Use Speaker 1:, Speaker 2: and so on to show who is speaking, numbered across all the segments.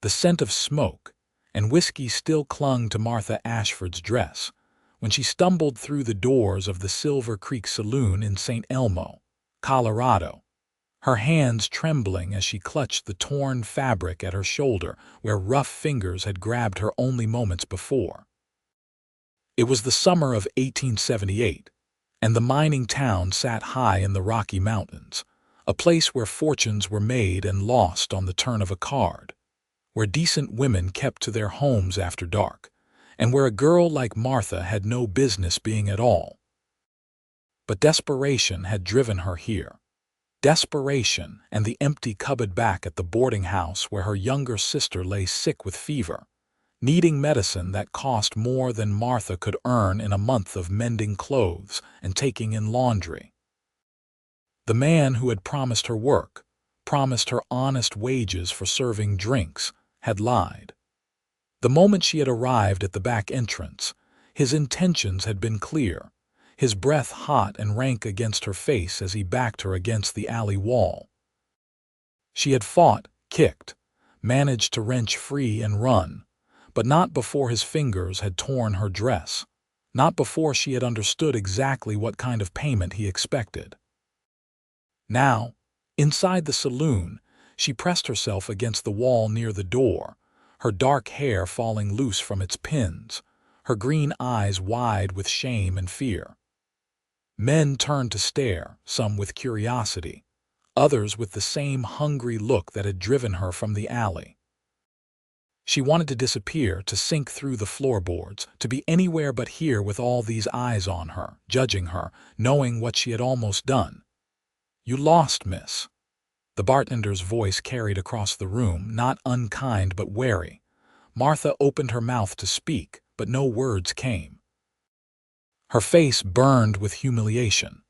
Speaker 1: The scent of smoke and whiskey still clung to Martha Ashford's dress when she stumbled through the doors of the Silver Creek Saloon in St. Elmo, Colorado, her hands trembling as she clutched the torn fabric at her shoulder where rough fingers had grabbed her only moments before. It was the summer of 1878, and the mining town sat high in the Rocky Mountains, a place where fortunes were made and lost on the turn of a card, where decent women kept to their homes after dark, and where a girl like Martha had no business being at all. But desperation had driven her here. Desperation and the empty cupboard back at the boarding house where her younger sister lay sick with fever, needing medicine that cost more than Martha could earn in a month of mending clothes and taking in laundry. The man who had promised her work, promised her honest wages for serving drinks, had lied. The moment she had arrived at the back entrance, his intentions had been clear, his breath hot and rank against her face as he backed her against the alley wall. She had fought, kicked, managed to wrench free and run, but not before his fingers had torn her dress, not before she had understood exactly what kind of payment he expected. Now, inside the saloon, she pressed herself against the wall near the door, her dark hair falling loose from its pins, her green eyes wide with shame and fear. Men turned to stare, some with curiosity, others with the same hungry look that had driven her from the alley. She wanted to disappear, to sink through the floorboards, to be anywhere but here with all these eyes on her, judging her, knowing what she had almost done. "You lost, miss." The bartender's voice carried across the room, not unkind but wary. Martha opened her mouth to speak, but no words came. Her face burned with humiliation.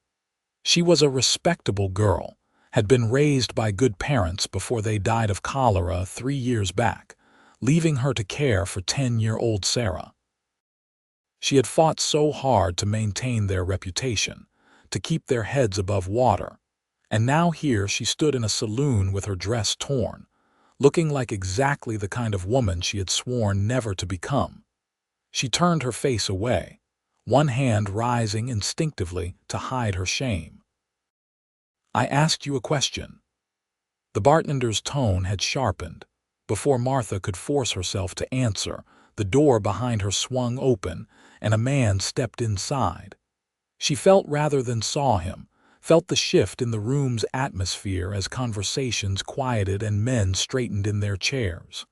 Speaker 1: She was a respectable girl, had been raised by good parents before they died of cholera 3 years back, leaving her to care for 10-year-old Sarah. She had fought so hard to maintain their reputation, to keep their heads above water, and now here she stood in a saloon with her dress torn, looking like exactly the kind of woman she had sworn never to become. She turned her face away, one hand rising instinctively to hide her shame. "I asked you a question." The bartender's tone had sharpened. Before Martha could force herself to answer, the door behind her swung open, and a man stepped inside. She felt rather than saw him, felt the shift in the room's atmosphere as conversations quieted and men straightened in their chairs.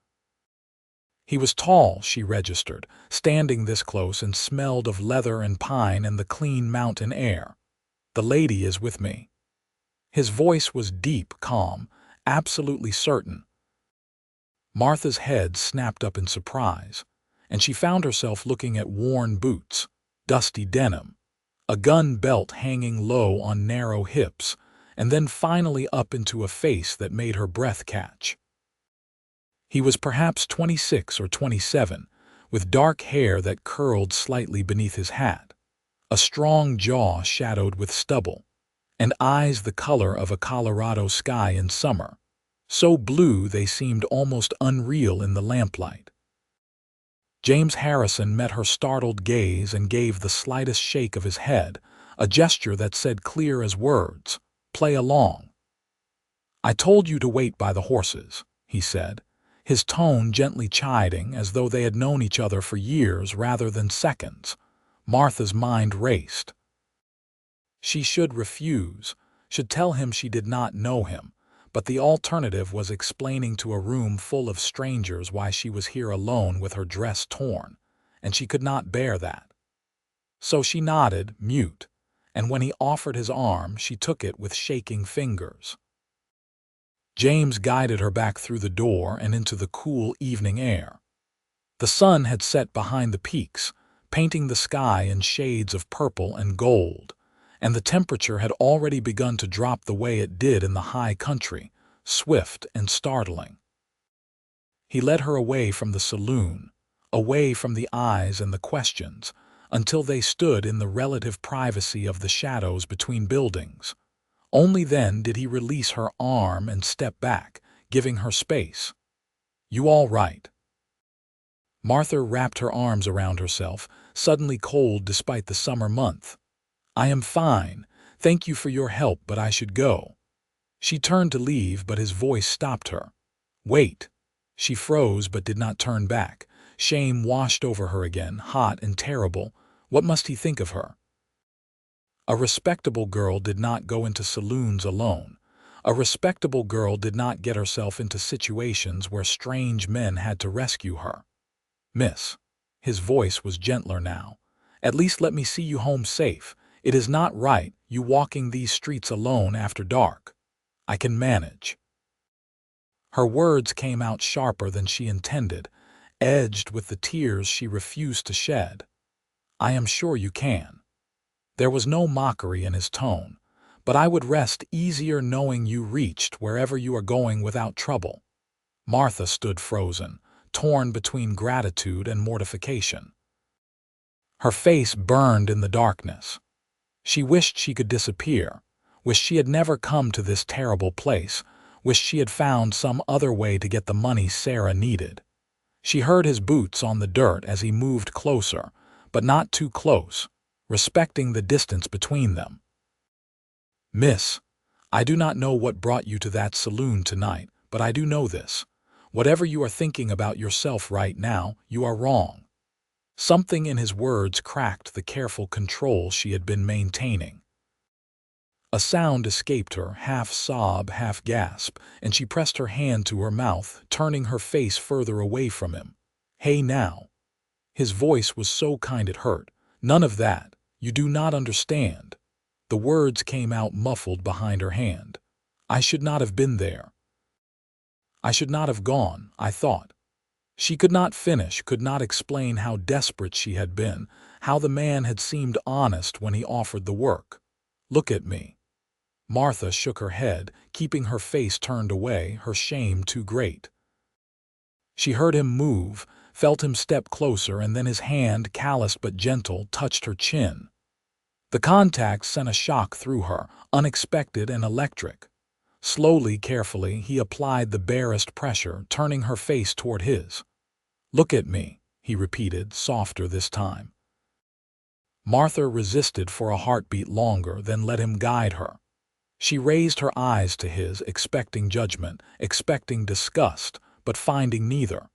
Speaker 1: He was tall, she registered, standing this close, and smelled of leather and pine and the clean mountain air. "The lady is with me." His voice was deep, calm, absolutely certain. Martha's head snapped up in surprise, and she found herself looking at worn boots, dusty denim, a gun belt hanging low on narrow hips, and then finally up into a face that made her breath catch. He was perhaps 26 or 27, with dark hair that curled slightly beneath his hat, a strong jaw shadowed with stubble, and eyes the color of a Colorado sky in summer, so blue they seemed almost unreal in the lamplight. James Harrison met her startled gaze and gave the slightest shake of his head, a gesture that said clear as words, "Play along." "I told you to wait by the horses," he said, his tone gently chiding as though they had known each other for years rather than seconds. Martha's mind raced. She should refuse, should tell him she did not know him, but the alternative was explaining to a room full of strangers why she was here alone with her dress torn, and she could not bear that. So she nodded, mute, and when he offered his arm, she took it with shaking fingers. James guided her back through the door and into the cool evening air. The sun had set behind the peaks, painting the sky in shades of purple and gold, and the temperature had already begun to drop the way it did in the high country, swift and startling. He led her away from the saloon, away from the eyes and the questions, until they stood in the relative privacy of the shadows between buildings. Only then did he release her arm and step back, giving her space. You all right?" Martha wrapped her arms around herself, suddenly cold despite the summer month. "I am fine. Thank you for your help, but I should go." She turned to leave, but his voice stopped her. "Wait." She froze but did not turn back. Shame washed over her again, hot and terrible. What must he think of her? A respectable girl did not go into saloons alone. A respectable girl did not get herself into situations where strange men had to rescue her. "Miss." His voice was gentler now. "At least let me see you home safe. It is not right, you walking these streets alone after dark." "I can manage." Her words came out sharper than she intended, edged with the tears she refused to shed. "I am sure you can." There was no mockery in his tone. "But I would rest easier knowing you reached wherever you are going without trouble." Martha stood frozen, torn between gratitude and mortification. Her face burned in the darkness. She wished she could disappear, wished she had never come to this terrible place, wished she had found some other way to get the money Sarah needed. She heard his boots on the dirt as he moved closer, but not too close, respecting the distance between them. "Miss, I do not know what brought you to that saloon tonight, but I do know this. Whatever you are thinking about yourself right now, you are wrong." Something in his words cracked the careful control she had been maintaining. A sound escaped her, half sob, half gasp, and she pressed her hand to her mouth, turning her face further away from him. "Hey now." His voice was so kind it hurt. "None of that. You do not understand." The words came out muffled behind her hand. "I should not have been there. I should not have gone, I thought." She could not finish, could not explain how desperate she had been, how the man had seemed honest when he offered the work. "Look at me." Martha shook her head, keeping her face turned away, her shame too great. She heard him move, felt him step closer, and then his hand, calloused but gentle, touched her chin. The contact sent a shock through her, unexpected and electric. Slowly, carefully, he applied the barest pressure, turning her face toward his. "Look at me," he repeated, softer this time. Martha resisted for a heartbeat longer, then let him guide her. She raised her eyes to his, expecting judgment, expecting disgust, but finding neither.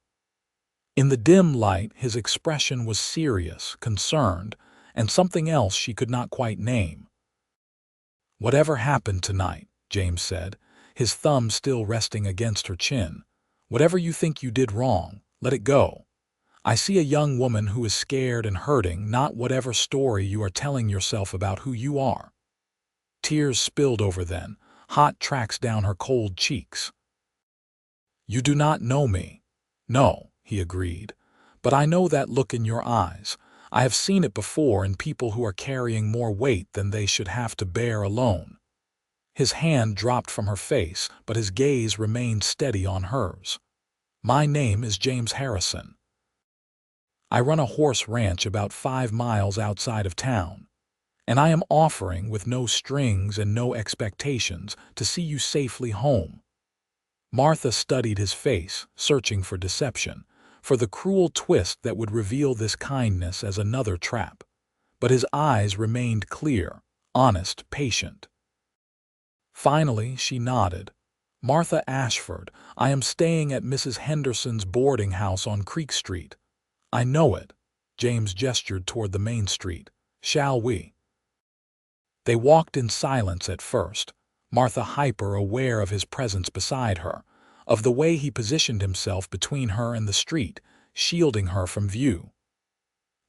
Speaker 1: In the dim light, his expression was serious, concerned, and something else she could not quite name. "Whatever happened tonight," James said, his thumb still resting against her chin, "whatever you think you did wrong, let it go. I see a young woman who is scared and hurting, not whatever story you are telling yourself about who you are." Tears spilled over then, hot tracks down her cold cheeks. "You do not know me." "No," he agreed, "but I know that look in your eyes. I have seen it before in people who are carrying more weight than they should have to bear alone." His hand dropped from her face, but his gaze remained steady on hers. "My name is James Harrison. I run a horse ranch about 5 miles outside of town, and I am offering, with no strings and no expectations, to see you safely home." Martha studied his face, searching for deception, for the cruel twist that would reveal this kindness as another trap. But his eyes remained clear, honest, patient. Finally, she nodded. "Martha Ashford, I am staying at Mrs. Henderson's boarding house on Creek Street." "I know it." James gestured toward the main street. "Shall we?" They walked in silence at first, Martha hyper-aware of his presence beside her, of the way he positioned himself between her and the street, shielding her from view.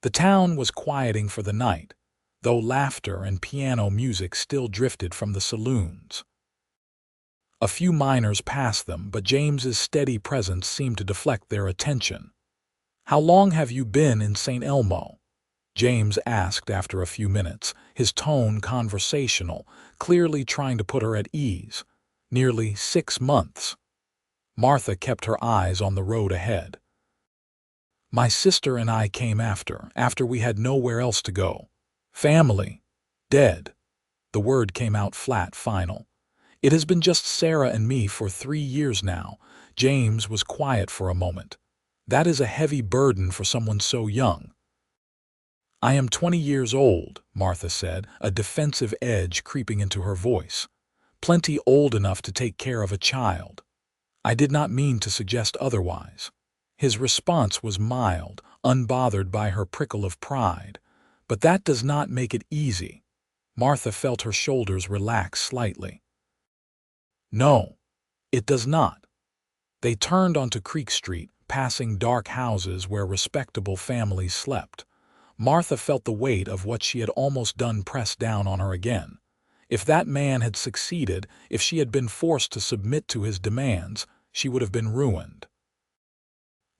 Speaker 1: The town was quieting for the night, though laughter and piano music still drifted from the saloons. A few miners passed them, but James's steady presence seemed to deflect their attention. "How long have you been in St. Elmo?" James asked after a few minutes, his tone conversational, clearly trying to put her at ease. "Nearly 6 months." Martha kept her eyes on the road ahead. "My sister and I came after we had nowhere else to go. Family. Dead." The word came out flat, final. "It has been just Sarah and me for 3 years now. James was quiet for a moment. That is a heavy burden for someone so young. I am 20 years old, Martha said, a defensive edge creeping into her voice. Plenty old enough to take care of a child. I did not mean to suggest otherwise. His response was mild, unbothered by her prickle of pride. But that does not make it easy. Martha felt her shoulders relax slightly. No, it does not. They turned onto Creek Street, passing dark houses where respectable families slept. Martha felt the weight of what she had almost done press down on her again. If that man had succeeded, if she had been forced to submit to his demands, she would have been ruined.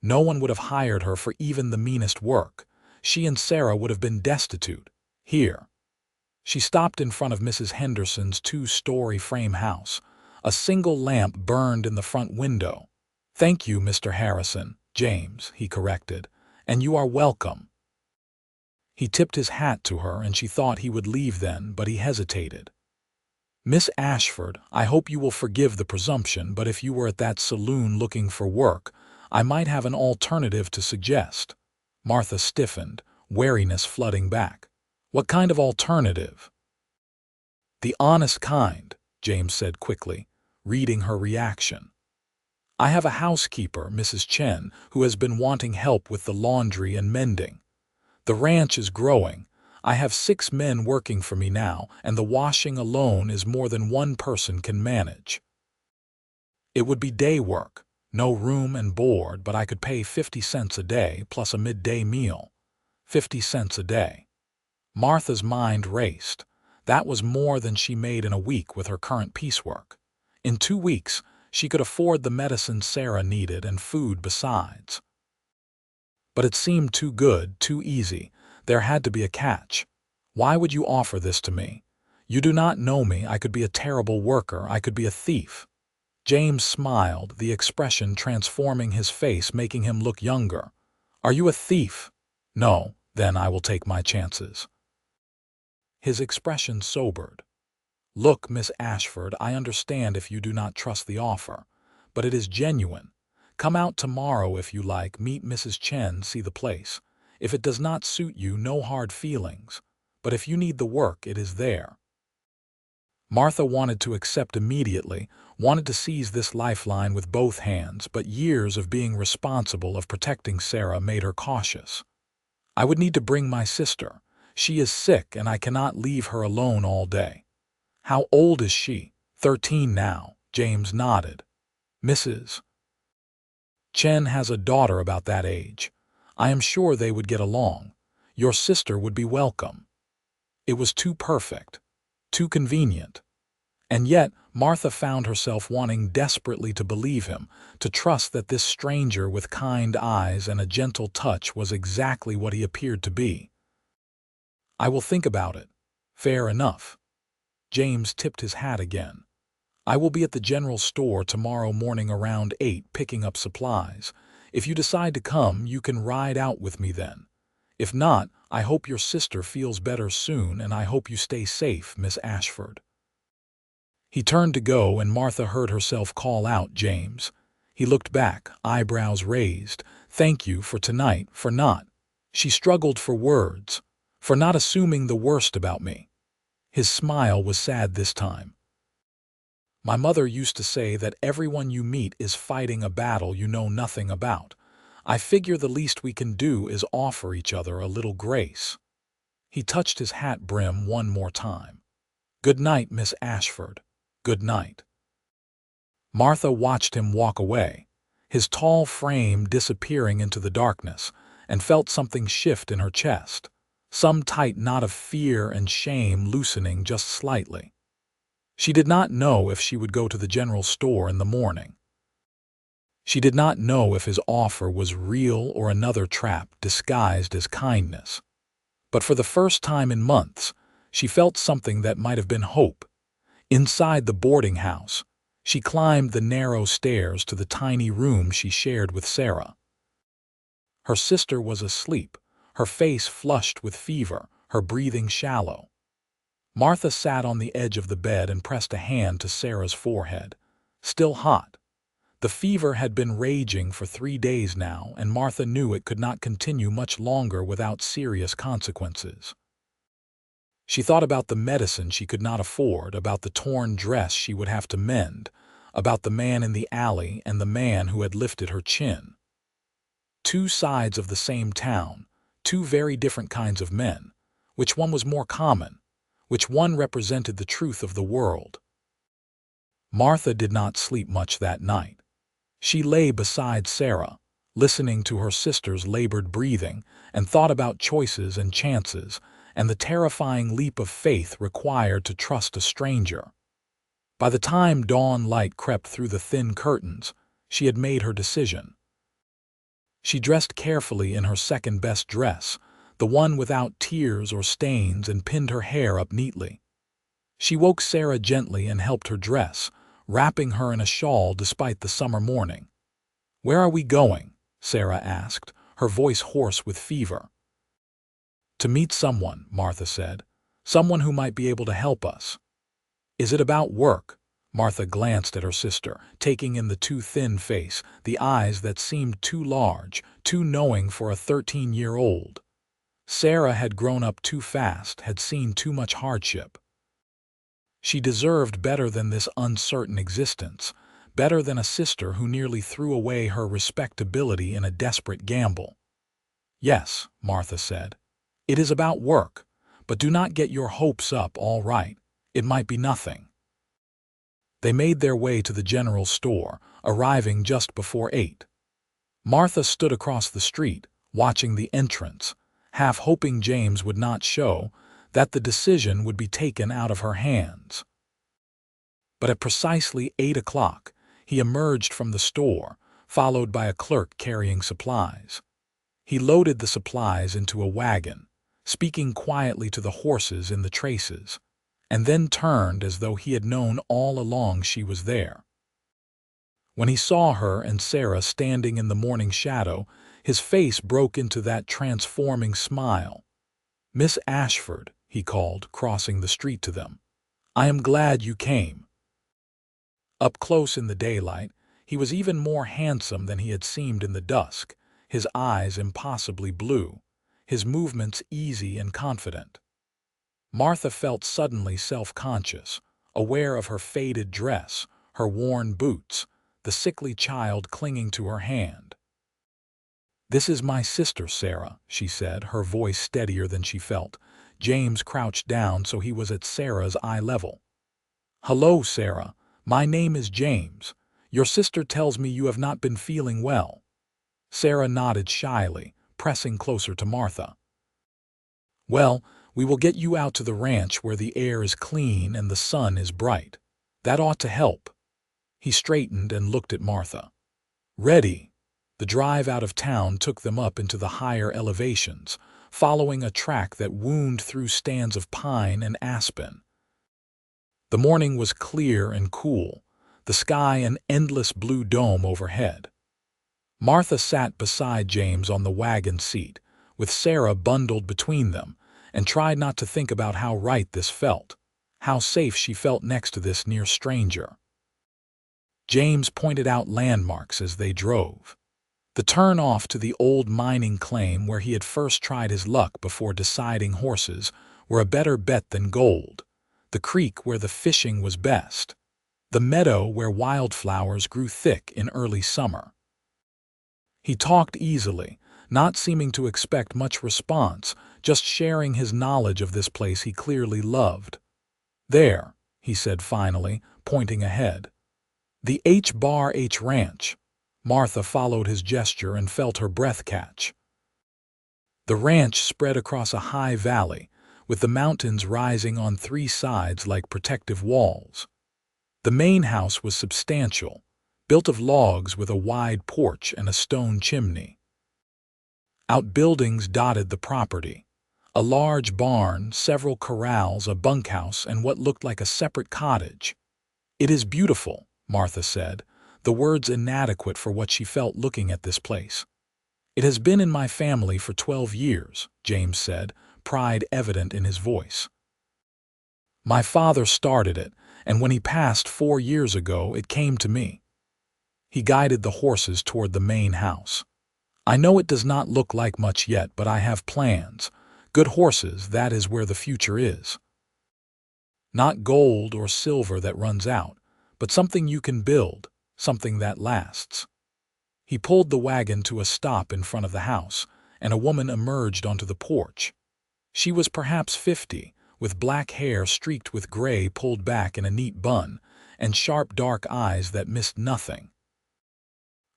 Speaker 1: No one would have hired her for even the meanest work. She and Sarah would have been destitute. Here. She stopped in front of Mrs. Henderson's two-story frame house. A single lamp burned in the front window. "Thank you, Mr. Harrison, James," he corrected, "and you are welcome." He tipped his hat to her, and she thought he would leave then, but he hesitated. "Miss Ashford, I hope you will forgive the presumption, but if you were at that saloon looking for work, I might have an alternative to suggest." Martha stiffened, wariness flooding back. "What kind of alternative?" "The honest kind," James said quickly, reading her reaction. "I have a housekeeper, Mrs. Chen, who has been wanting help with the laundry and mending. The ranch is growing. I have 6 men working for me now, and the washing alone is more than one person can manage. It would be day work, no room and board, but I could pay 50 cents a day plus a midday meal. 50 cents a day." Martha's mind raced. That was more than she made in a week with her current piecework. In 2 weeks, she could afford the medicine Sarah needed and food besides. But it seemed too good, too easy. There had to be a catch. "Why would you offer this to me? You do not know me. I could be a terrible worker. I could be a thief." James smiled, the expression transforming his face, making him look younger. "Are you a thief?" "No, then I will take my chances." His expression sobered. "Look, Miss Ashford, I understand if you do not trust the offer, but it is genuine. Come out tomorrow if you like, meet Mrs. Chen, see the place. If it does not suit you, no hard feelings. But if you need the work, it is there." Martha wanted to accept immediately, wanted to seize this lifeline with both hands, but years of being responsible, of protecting Sarah, made her cautious. "I would need to bring my sister. She is sick and I cannot leave her alone all day." "How old is she?" 13 now, James nodded. "Mrs. Chen has a daughter about that age. I am sure they would get along. Your sister would be welcome." It was too perfect, too convenient. And yet Martha found herself wanting desperately to believe him, to trust that this stranger with kind eyes and a gentle touch was exactly what he appeared to be. "I will think about it." "Fair enough." James tipped his hat again. "I will be at the general store tomorrow morning around 8 picking up supplies. If you decide to come, you can ride out with me then. If not, I hope your sister feels better soon, and I hope you stay safe, Miss Ashford." He turned to go, and Martha heard herself call out, "James." He looked back, eyebrows raised. "Thank you for tonight, for not—" She struggled for words. "For not assuming the worst about me." His smile was sad this time. "My mother used to say that everyone you meet is fighting a battle you know nothing about. I figure the least we can do is offer each other a little grace." He touched his hat brim one more time. "Good night, Miss Ashford. Good night." Martha watched him walk away, his tall frame disappearing into the darkness, and felt something shift in her chest, some tight knot of fear and shame loosening just slightly. She did not know if she would go to the general store in the morning. She did not know if his offer was real or another trap disguised as kindness. But for the first time in months, she felt something that might have been hope. Inside the boarding house, she climbed the narrow stairs to the tiny room she shared with Sarah. Her sister was asleep, her face flushed with fever, her breathing shallow. Martha sat on the edge of the bed and pressed a hand to Sarah's forehead. Still hot. The fever had been raging for 3 days now, and Martha knew it could not continue much longer without serious consequences. She thought about the medicine she could not afford, about the torn dress she would have to mend, about the man in the alley and the man who had lifted her chin. Two sides of the same town, two very different kinds of men. Which one was more common? Which one represented the truth of the world? Martha did not sleep much that night. She lay beside Sarah, listening to her sister's labored breathing, and thought about choices and chances, and the terrifying leap of faith required to trust a stranger. By the time dawn light crept through the thin curtains, she had made her decision. She dressed carefully in her second-best dress, the one without tears or stains, and pinned her hair up neatly. She woke Sarah gently and helped her dress, wrapping her in a shawl despite the summer morning. "Where are we going?" Sarah asked, her voice hoarse with fever. "To meet someone," Martha said. "Someone who might be able to help us." "Is it about work?" Martha glanced at her sister, taking in the too thin face, the eyes that seemed too large, too knowing for a 13-year-old. Sarah had grown up too fast, had seen too much hardship. She deserved better than this uncertain existence, better than a sister who nearly threw away her respectability in a desperate gamble. "Yes," Martha said. "It is about work, but do not get your hopes up, all right. It might be nothing." They made their way to the general store, arriving just before 8. Martha stood across the street, watching the entrance, half hoping James would not show, that the decision would be taken out of her hands. But at precisely 8 o'clock, he emerged from the store, followed by a clerk carrying supplies. He loaded the supplies into a wagon, speaking quietly to the horses in the traces, and then turned as though he had known all along she was there. When he saw her and Sarah standing in the morning shadow, his face broke into that transforming smile. "Miss Ashford," he called, crossing the street to them. "I am glad you came." Up close in the daylight, he was even more handsome than he had seemed in the dusk, his eyes impossibly blue, his movements easy and confident. Martha felt suddenly self-conscious, aware of her faded dress, her worn boots, the sickly child clinging to her hand. "This is my sister, Sarah," she said, her voice steadier than she felt. James crouched down so he was at Sarah's eye level. "Hello, Sarah. My name is James. Your sister tells me you have not been feeling well." Sarah nodded shyly, pressing closer to Martha. "Well, we will get you out to the ranch where the air is clean and the sun is bright. That ought to help." He straightened and looked at Martha. "Ready." The drive out of town took them up into the higher elevations, following a track that wound through stands of pine and aspen. The morning was clear and cool, the sky an endless blue dome overhead. Martha sat beside James on the wagon seat, with Sarah bundled between them, and tried not to think about how right this felt, how safe she felt next to this near stranger. James pointed out landmarks as they drove. The turn off to the old mining claim where he had first tried his luck before deciding horses were a better bet than gold, the creek where the fishing was best, the meadow where wildflowers grew thick in early summer. He talked easily, not seeming to expect much response, just sharing his knowledge of this place he clearly loved. "There," he said finally, pointing ahead. "The H Ranch." Martha followed his gesture and felt her breath catch. The ranch spread across a high valley, with the mountains rising on 3 sides like protective walls. The main house was substantial, built of logs with a wide porch and a stone chimney. Outbuildings dotted the property. A large barn, several corrals, a bunkhouse, and what looked like a separate cottage. "It is beautiful," Martha said, the words inadequate for what she felt looking at this place. "It has been in my family for 12 years, James said, pride evident in his voice. "My father started it, and when he passed 4 years ago, it came to me." He guided the horses toward the main house. "I know it does not look like much yet, but I have plans. Good horses, that is where the future is. Not gold or silver that runs out, but something you can build, something that lasts." He pulled the wagon to a stop in front of the house, and a woman emerged onto the porch. She was perhaps 50, with black hair streaked with gray pulled back in a neat bun, and sharp dark eyes that missed nothing.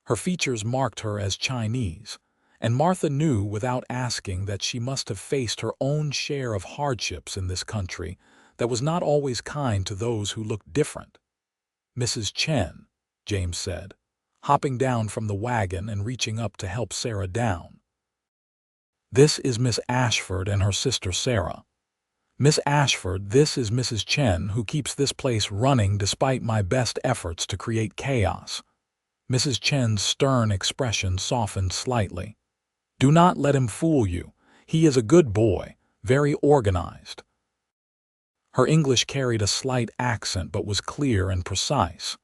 Speaker 1: Her features marked her as Chinese, and Martha knew without asking that she must have faced her own share of hardships in this country that was not always kind to those who looked different. "Mrs. Chen," James said, hopping down from the wagon and reaching up to help Sarah down. "This is Miss Ashford and her sister Sarah. Miss Ashford, this is Mrs. Chen, who keeps this place running despite my best efforts to create chaos." Mrs. Chen's stern expression softened slightly. "Do not let him fool you. He is a good boy, very organized." Her English carried a slight accent but was clear and precise.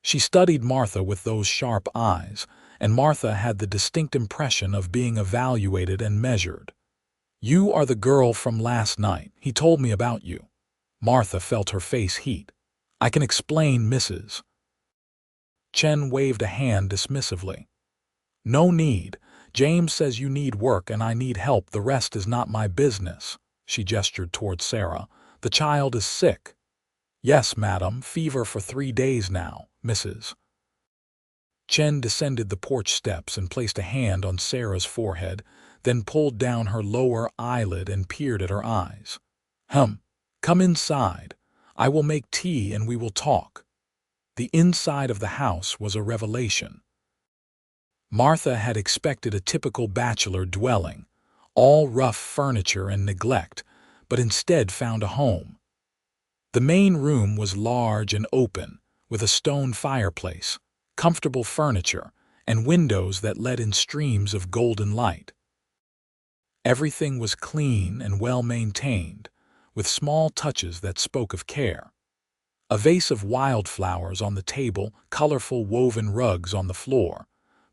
Speaker 1: She studied Martha with those sharp eyes, and Martha had the distinct impression of being evaluated and measured. "You are the girl from last night. He told me about you." Martha felt her face heat. "I can explain, Mrs." Chen waved a hand dismissively. "No need. James says you need work and I need help. The rest is not my business." She gestured toward Sarah. "The child is sick." "Yes, madam, fever for 3 days now, Mrs." Chen descended the porch steps and placed a hand on Sarah's forehead, then pulled down her lower eyelid and peered at her eyes. Come inside. I will make tea and we will talk." The inside of the house was a revelation. Martha had expected a typical bachelor dwelling, all rough furniture and neglect, but instead found a home. The main room was large and open, with a stone fireplace, comfortable furniture, and windows that let in streams of golden light. Everything was clean and well maintained, with small touches that spoke of care. A vase of wildflowers on the table, colorful woven rugs on the floor,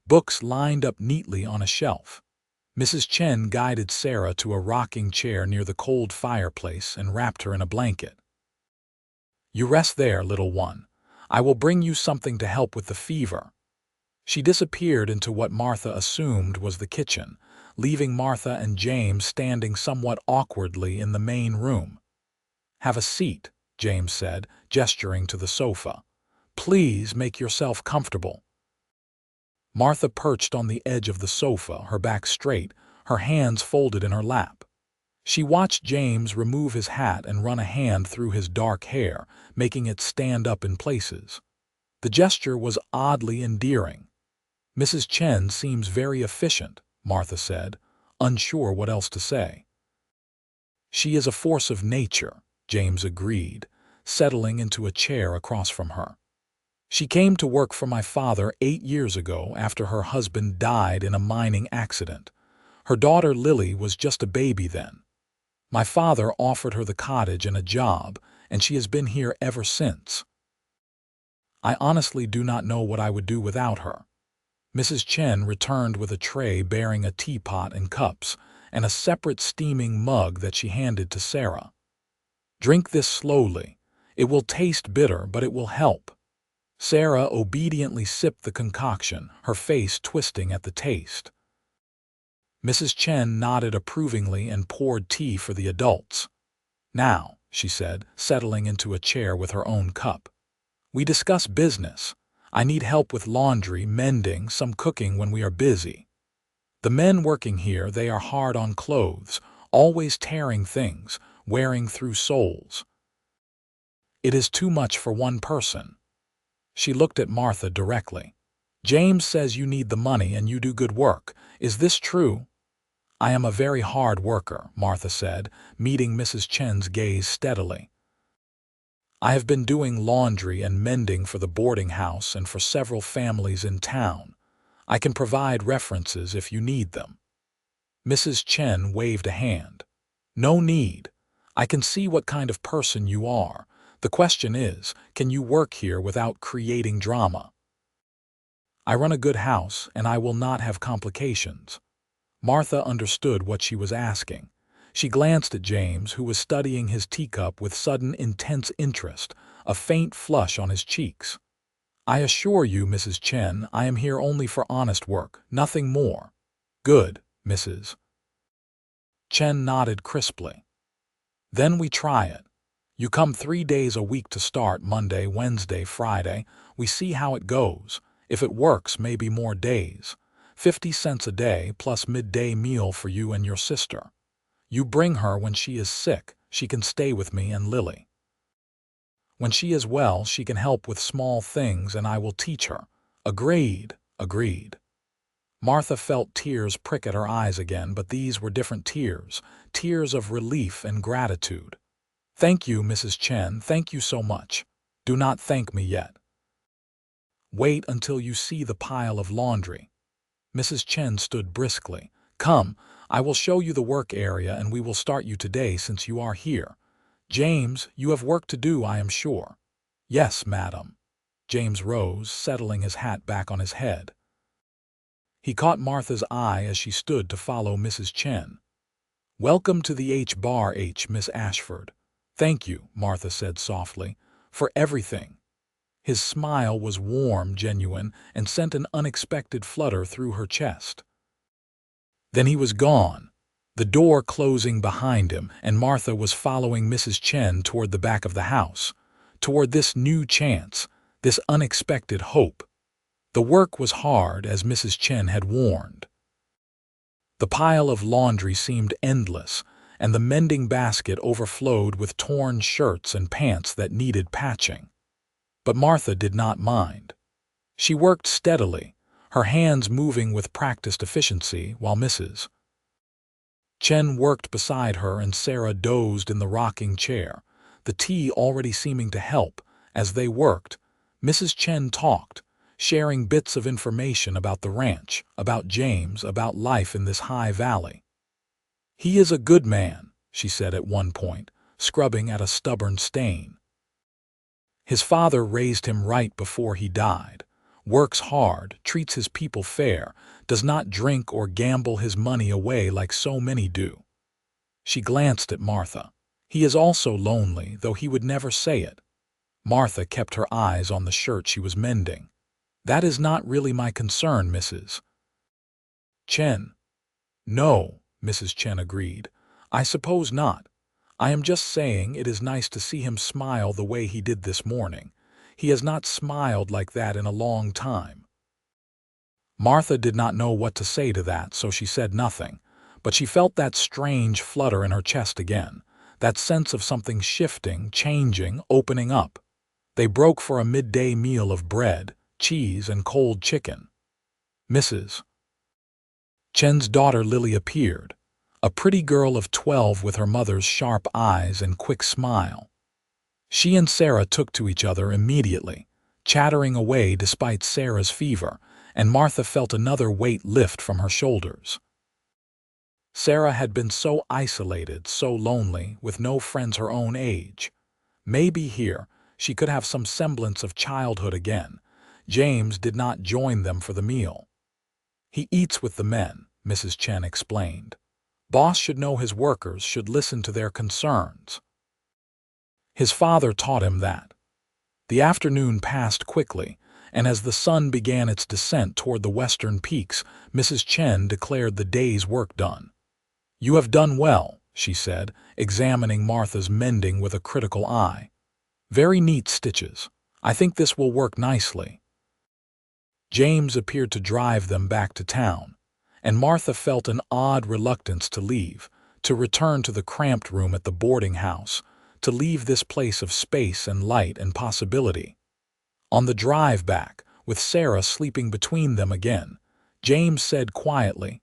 Speaker 1: books lined up neatly on a shelf. Mrs. Chen guided Sarah to a rocking chair near the cold fireplace and wrapped her in a blanket. "You rest there, little one. I will bring you something to help with the fever." She disappeared into what Martha assumed was the kitchen, leaving Martha and James standing somewhat awkwardly in the main room. "Have a seat," James said, gesturing to the sofa. "Please make yourself comfortable." Martha perched on the edge of the sofa, her back straight, her hands folded in her lap. She watched James remove his hat and run a hand through his dark hair, making it stand up in places. The gesture was oddly endearing. "Mrs. Chen seems very efficient," Martha said, unsure what else to say. "She is a force of nature," James agreed, settling into a chair across from her. "She came to work for my father 8 years ago after her husband died in a mining accident. Her daughter Lily was just a baby then. My father offered her the cottage and a job, and she has been here ever since. I honestly do not know what I would do without her." Mrs. Chen returned with a tray bearing a teapot and cups, and a separate steaming mug that she handed to Sarah. "Drink this slowly. It will taste bitter, but it will help." Sarah obediently sipped the concoction, her face twisting at the taste. Mrs. Chen nodded approvingly and poured tea for the adults. "Now," she said, settling into a chair with her own cup, "we discuss business. I need help with laundry, mending, some cooking when we are busy. The men working here, they are hard on clothes, always tearing things, wearing through soles. It is too much for one person." She looked at Martha directly. "James says you need the money and you do good work. Is this true?" "I am a very hard worker," Martha said, meeting Mrs. Chen's gaze steadily. "I have been doing laundry and mending for the boarding house and for several families in town. I can provide references if you need them." Mrs. Chen waved a hand. "No need. I can see what kind of person you are. The question is, can you work here without creating drama?" I run a good house, and I will not have complications." Martha understood what she was asking. She glanced at James, who was studying his teacup with sudden intense interest, a faint flush on his cheeks. "I assure you, Mrs. Chen, I am here only for honest work, nothing more." "Good, Mrs. Chen nodded crisply. "Then we try it. You come 3 days a week to start, Monday, Wednesday, Friday. We see how it goes. If it works, maybe more days. 50 cents a day plus midday meal for you and your sister. You bring her when she is sick. She can stay with me and Lily. When she is well, she can help with small things and I will teach her." "Agreed, agreed." Martha felt tears prick at her eyes again, but these were different tears, tears of relief and gratitude. "Thank you, Mrs. Chen, thank you so much. Do not thank me yet. Wait until you see the pile of laundry." Mrs. Chen stood briskly. "Come, I will show you the work area and we will start you today since you are here. James, you have work to do, I am sure." "Yes, madam." James rose, settling his hat back on his head. He caught Martha's eye as she stood to follow Mrs. Chen. "Welcome to the H-Bar, Miss Ashford." "Thank you," Martha said softly, "for everything." His smile was warm, genuine, and sent an unexpected flutter through her chest. Then he was gone, the door closing behind him, and Martha was following Mrs. Chen toward the back of the house, toward this new chance, this unexpected hope. The work was hard, as Mrs. Chen had warned. The pile of laundry seemed endless, and the mending basket overflowed with torn shirts and pants that needed patching. But Martha did not mind. She worked steadily, her hands moving with practiced efficiency, while Mrs. Chen worked beside her and Sarah dozed in the rocking chair, the tea already seeming to help. As they worked, Mrs. Chen talked, sharing bits of information about the ranch, about James, about life in this high valley. "He is a good man," she said at one point, scrubbing at a stubborn stain. "His father raised him right before he died, works hard, treats his people fair, does not drink or gamble his money away like so many do." She glanced at Martha. "He is also lonely, though he would never say it." Martha kept her eyes on the shirt she was mending. "That is not really my concern, Mrs. Chen." "No," Mrs. Chen agreed. "I suppose not. I am just saying it is nice to see him smile the way he did this morning. He has not smiled like that in a long time." Martha did not know what to say to that, so she said nothing, but she felt that strange flutter in her chest again, that sense of something shifting, changing, opening up. They broke for a midday meal of bread, cheese, and cold chicken. Mrs. Chen's daughter Lily appeared, a pretty girl of 12 with her mother's sharp eyes and quick smile. She and Sarah took to each other immediately, chattering away despite Sarah's fever, and Martha felt another weight lift from her shoulders. Sarah had been so isolated, so lonely, with no friends her own age. Maybe here she could have some semblance of childhood again. James did not join them for the meal. "He eats with the men," Mrs. Chen explained. "Boss should know his workers, should listen to their concerns. His father taught him that." The afternoon passed quickly, and as the sun began its descent toward the western peaks, Mrs. Chen declared the day's work done. "You have done well," she said, examining Martha's mending with a critical eye. "Very neat stitches. I think this will work nicely." James appeared to drive them back to town, and Martha felt an odd reluctance to leave, to return to the cramped room at the boarding house, to leave this place of space and light and possibility. On the drive back, with Sarah sleeping between them again, James said quietly,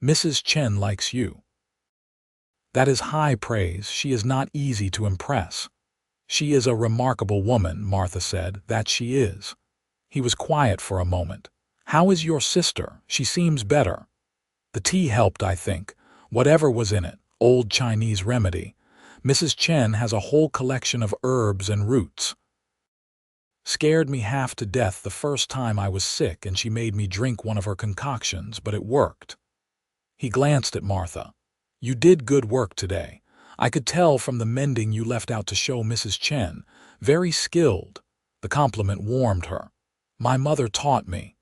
Speaker 1: "Mrs. Chen likes you." "That is high praise. She is not easy to impress." "She is a remarkable woman," Martha said, "that she is." He was quiet for a moment. "How is your sister? She seems better." "The tea helped, I think. Whatever was in it, old Chinese remedy. Mrs. Chen has a whole collection of herbs and roots." Scared me half to death the first time I was sick and she made me drink one of her concoctions, but it worked." He glanced at Martha. "You did good work today. I could tell from the mending you left out to show Mrs. Chen. Very skilled." The compliment warmed her. "My mother taught me.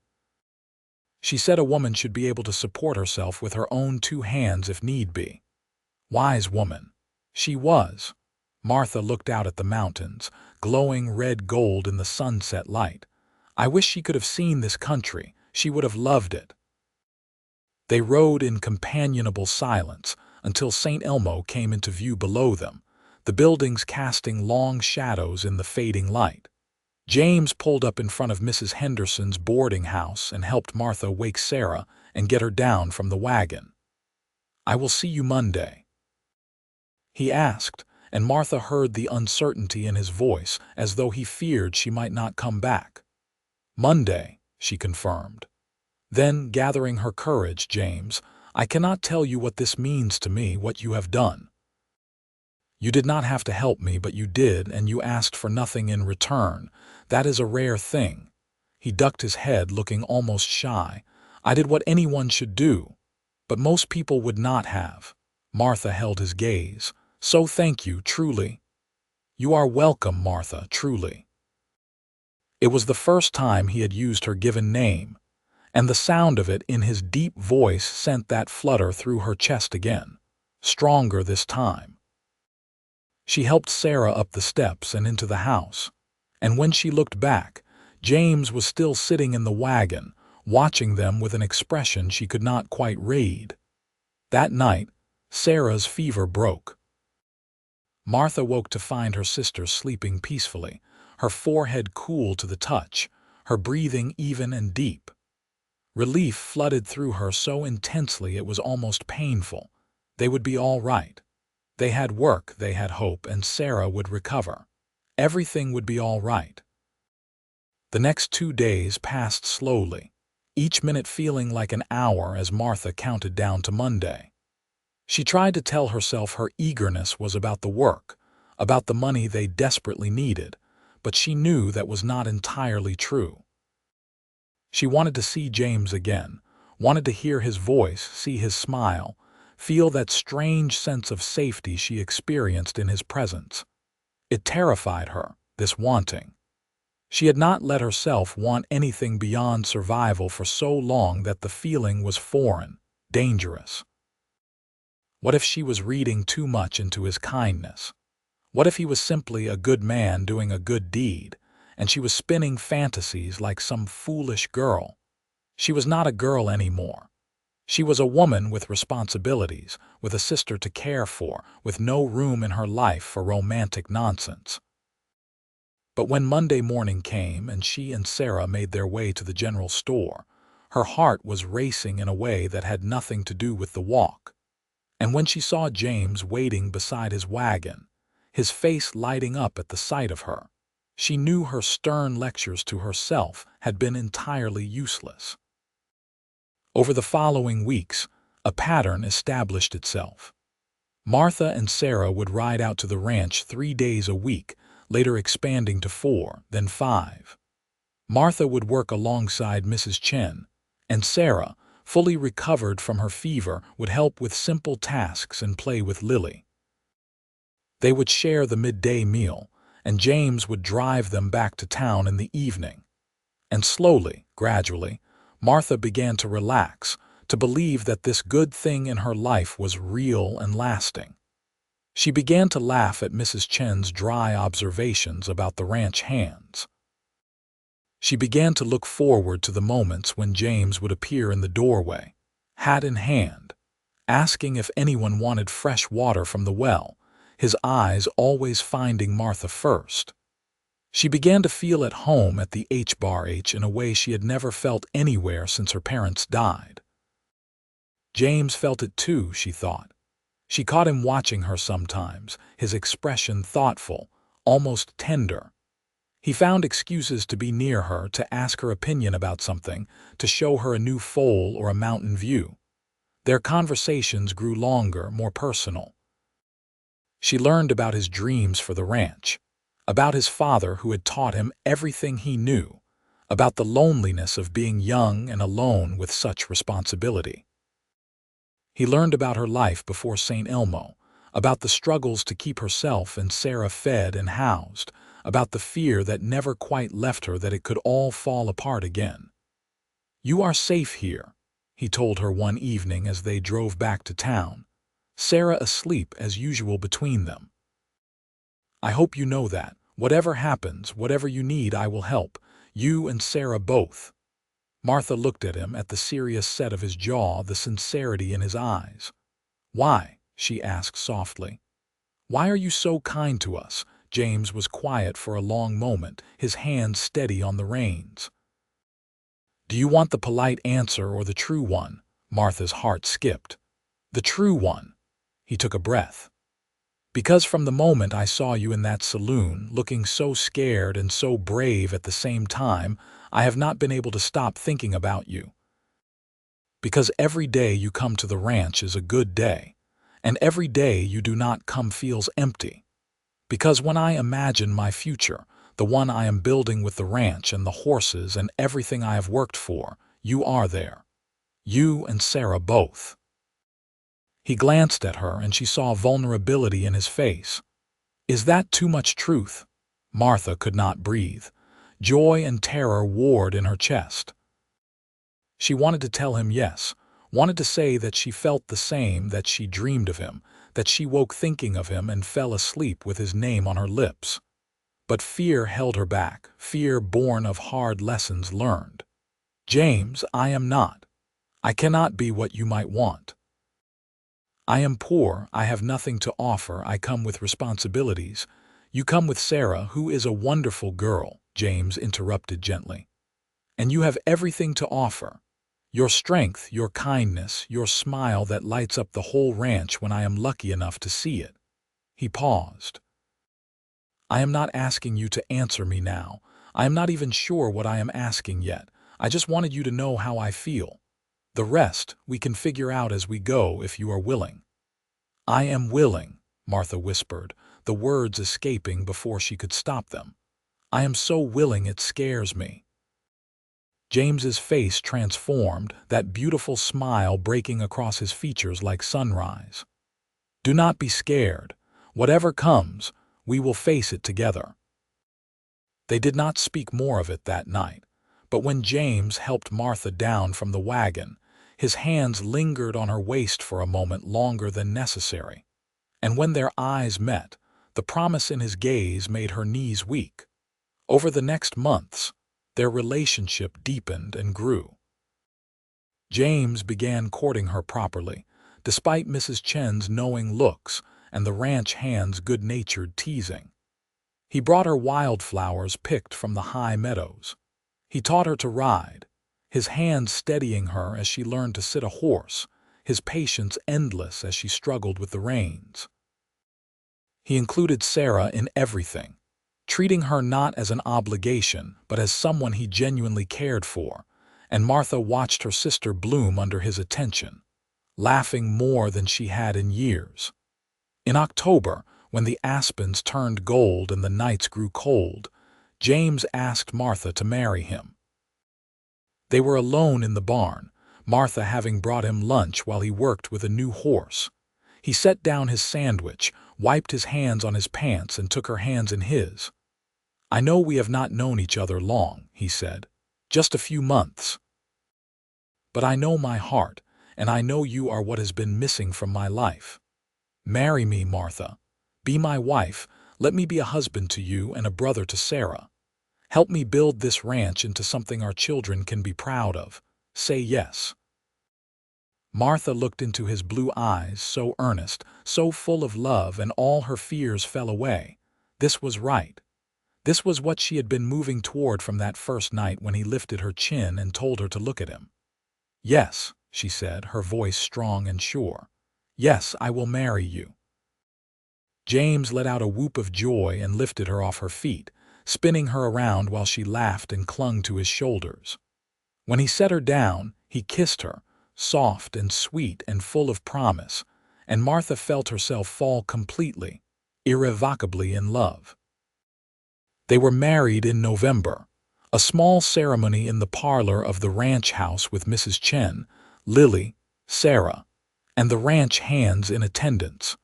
Speaker 1: She said a woman should be able to support herself with her own 2 hands if need be." Wise woman. She was. Martha looked out at the mountains, glowing red gold in the sunset light. "I wish she could have seen this country. She would have loved it." They rode in companionable silence until St. Elmo came into view below them, the buildings casting long shadows in the fading light. James pulled up in front of Mrs. Henderson's boarding house and helped Martha wake Sarah and get her down from the wagon. "I will see you Monday," he asked, and Martha heard the uncertainty in his voice as though he feared she might not come back. "Monday," she confirmed. Then, gathering her courage, "James, I cannot tell you what this means to me, what you have done. You did not have to help me, but you did, and you asked for nothing in return. That is a rare thing." He ducked his head, looking almost shy. "I did what anyone should do, but most people would not have." Martha held his gaze. "So thank you, truly." "You are welcome, Martha, truly." It was the first time he had used her given name, and the sound of it in his deep voice sent that flutter through her chest again, stronger this time. She helped Sarah up the steps and into the house, and when she looked back, James was still sitting in the wagon, watching them with an expression she could not quite read. That night, Sarah's fever broke. Martha woke to find her sister sleeping peacefully, her forehead cool to the touch, her breathing even and deep. Relief flooded through her so intensely it was almost painful. They would be all right. They had work, they had hope, and Sarah would recover. Everything would be all right. The next 2 days passed slowly, each minute feeling like an hour as Martha counted down to Monday. She tried to tell herself her eagerness was about the work, about the money they desperately needed, but she knew that was not entirely true. She wanted to see James again, wanted to hear his voice, see his smile, feel that strange sense of safety she experienced in his presence. It terrified her, this wanting. She had not let herself want anything beyond survival for so long that the feeling was foreign, dangerous. What if she was reading too much into his kindness? What if he was simply a good man doing a good deed, and she was spinning fantasies like some foolish girl? She was not a girl anymore. She was a woman with responsibilities, with a sister to care for, with no room in her life for romantic nonsense. But when Monday morning came and she and Sarah made their way to the general store, her heart was racing in a way that had nothing to do with the walk. And when she saw James waiting beside his wagon, his face lighting up at the sight of her, she knew her stern lectures to herself had been entirely useless. Over the following weeks, a pattern established itself. Martha and Sarah would ride out to the ranch 3 days a week, later expanding to 4, then 5. Martha would work alongside Mrs. Chen, and Sarah, fully recovered from her fever, would help with simple tasks and play with Lily. They would share the midday meal, and James would drive them back to town in the evening. And slowly, gradually, Martha began to relax, to believe that this good thing in her life was real and lasting. She began to laugh at Mrs. Chen's dry observations about the ranch hands. She began to look forward to the moments when James would appear in the doorway, hat in hand, asking if anyone wanted fresh water from the well, his eyes always finding Martha first. She began to feel at home at the H-Bar H in a way she had never felt anywhere since her parents died. James felt it too, she thought. She caught him watching her sometimes, his expression thoughtful, almost tender. He found excuses to be near her, to ask her opinion about something, to show her a new foal or a mountain view. Their conversations grew longer, more personal. She learned about his dreams for the ranch, about his father who had taught him everything he knew, about the loneliness of being young and alone with such responsibility. He learned about her life before St. Elmo, about the struggles to keep herself and Sarah fed and housed, about the fear that never quite left her that it could all fall apart again. "You are safe here," he told her one evening as they drove back to town, Sarah asleep as usual between them. "I hope you know that. Whatever happens, whatever you need, I will help. You and Sarah both." Martha looked at him, at the serious set of his jaw, the sincerity in his eyes. "Why?" she asked softly. "Why are you so kind to us?" James was quiet for a long moment, his hand steady on the reins. "Do you want the polite answer or the true one?" Martha's heart skipped. "The true one." He took a breath. "Because from the moment I saw you in that saloon, looking so scared and so brave at the same time, I have not been able to stop thinking about you. Because every day you come to the ranch is a good day, and every day you do not come feels empty. Because when I imagine my future, the one I am building with the ranch and the horses and everything I have worked for, you are there. You and Sarah both." He glanced at her and she saw vulnerability in his face. "Is that too much truth?" Martha could not breathe. Joy and terror warred in her chest. She wanted to tell him yes, wanted to say that she felt the same, that she dreamed of him, that she woke thinking of him and fell asleep with his name on her lips. But fear held her back, fear born of hard lessons learned. "James, I am not. I cannot be what you might want. I am poor, I have nothing to offer, I come with responsibilities. You come with Sarah, who is a wonderful girl," James interrupted gently. "And you have everything to offer. Your strength, your kindness, your smile that lights up the whole ranch when I am lucky enough to see it." He paused. "I am not asking you to answer me now. I am not even sure what I am asking yet. I just wanted you to know how I feel. The rest we can figure out as we go if you are willing." "I am willing," Martha whispered, the words escaping before she could stop them. "I am so willing it scares me." James's face transformed, that beautiful smile breaking across his features like sunrise. "Do not be scared. Whatever comes, we will face it together." They did not speak more of it that night, but when James helped Martha down from the wagon, his hands lingered on her waist for a moment longer than necessary. And when their eyes met, the promise in his gaze made her knees weak. Over the next months, their relationship deepened and grew. James began courting her properly, despite Mrs. Chen's knowing looks and the ranch hand's good-natured teasing. He brought her wildflowers picked from the high meadows. He taught her to ride, his hands steadying her as she learned to sit a horse, his patience endless as she struggled with the reins. He included Sarah in everything, treating her not as an obligation but as someone he genuinely cared for, and Martha watched her sister bloom under his attention, laughing more than she had in years. In October, when the aspens turned gold and the nights grew cold, James asked Martha to marry him. They were alone in the barn, Martha having brought him lunch while he worked with a new horse. He set down his sandwich, wiped his hands on his pants, and took her hands in his. "I know we have not known each other long," he said, "just a few months. But I know my heart, and I know you are what has been missing from my life. Marry me, Martha. Be my wife. Let me be a husband to you and a brother to Sarah. Help me build this ranch into something our children can be proud of. Say yes." Martha looked into his blue eyes, so earnest, so full of love, and all her fears fell away. This was right. This was what she had been moving toward from that first night when he lifted her chin and told her to look at him. "Yes," she said, her voice strong and sure. "Yes, I will marry you." James let out a whoop of joy and lifted her off her feet, spinning her around while she laughed and clung to his shoulders. When he set her down, he kissed her, soft and sweet and full of promise, and Martha felt herself fall completely, irrevocably in love. They were married in November, a small ceremony in the parlor of the ranch house with Mrs. Chen, Lily, Sarah, and the ranch hands in attendance.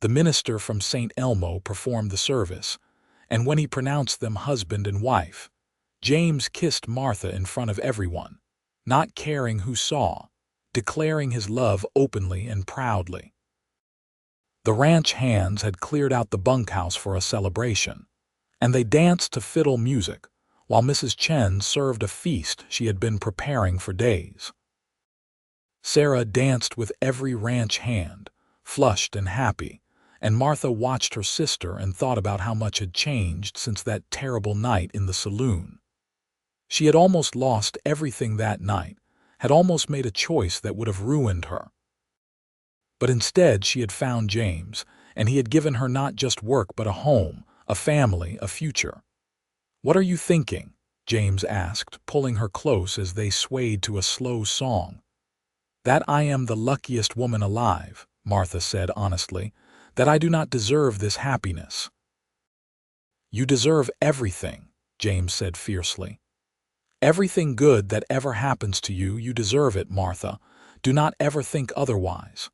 Speaker 1: The minister from St. Elmo performed the service, and when he pronounced them husband and wife, James kissed Martha in front of everyone, not caring who saw, declaring his love openly and proudly. The ranch hands had cleared out the bunkhouse for a celebration, and they danced to fiddle music, while Mrs. Chen served a feast she had been preparing for days. Sarah danced with every ranch hand, flushed and happy, and Martha watched her sister and thought about how much had changed since that terrible night in the saloon. She had almost lost everything that night, had almost made a choice that would have ruined her. But instead she had found James, and he had given her not just work but a home, a family, a future. "What are you thinking?" James asked, pulling her close as they swayed to a slow song. "That I am the luckiest woman alive," Martha said honestly, "that I do not deserve this happiness." "You deserve everything," James said fiercely. "Everything good that ever happens to you, you deserve it, Martha. Do not ever think otherwise."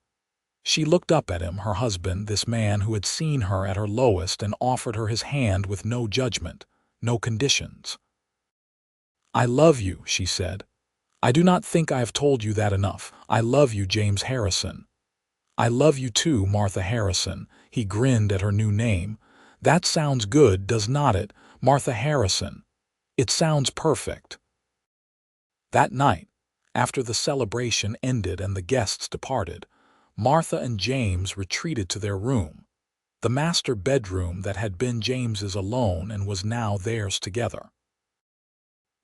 Speaker 1: She looked up at him, her husband, this man who had seen her at her lowest and offered her his hand with no judgment, no conditions. "I love you," she said. "I do not think I have told you that enough. I love you, James Harrison." "I love you too, Martha Harrison." He grinned at her new name. "That sounds good, does not it, Martha Harrison? It sounds perfect." That night, after the celebration ended and the guests departed, Martha and James retreated to their room, the master bedroom that had been James's alone and was now theirs together.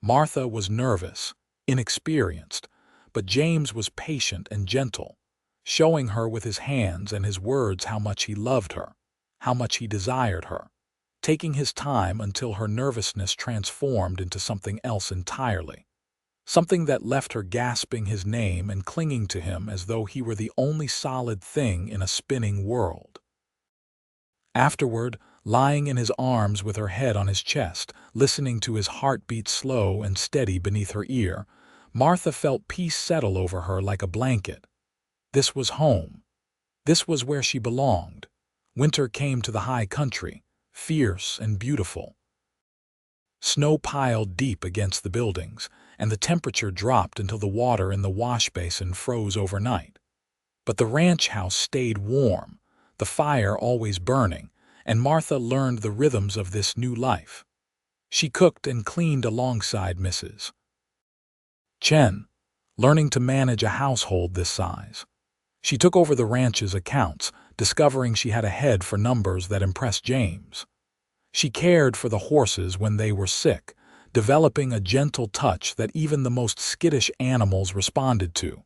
Speaker 1: Martha was nervous, inexperienced, but James was patient and gentle, showing her with his hands and his words how much he loved her, how much he desired her, taking his time until her nervousness transformed into something else entirely. Something that left her gasping his name and clinging to him as though he were the only solid thing in a spinning world. Afterward, lying in his arms with her head on his chest, listening to his heartbeat slow and steady beneath her ear, Martha felt peace settle over her like a blanket. This was home. This was where she belonged. Winter came to the high country, fierce and beautiful. Snow piled deep against the buildings, and the temperature dropped until the water in the wash basin froze overnight. But the ranch house stayed warm, the fire always burning, and Martha learned the rhythms of this new life. She cooked and cleaned alongside Mrs. Chen, learning to manage a household this size. She took over the ranch's accounts, discovering she had a head for numbers that impressed James. She cared for the horses when they were sick, developing a gentle touch that even the most skittish animals responded to,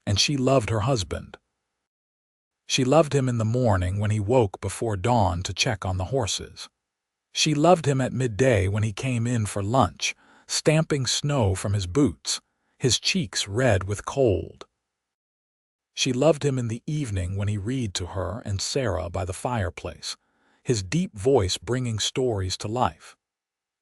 Speaker 1: and she loved her husband. She loved him in the morning when he woke before dawn to check on the horses. She loved him at midday when he came in for lunch, stamping snow from his boots, his cheeks red with cold. She loved him in the evening when he read to her and Sarah by the fireplace, his deep voice bringing stories to life.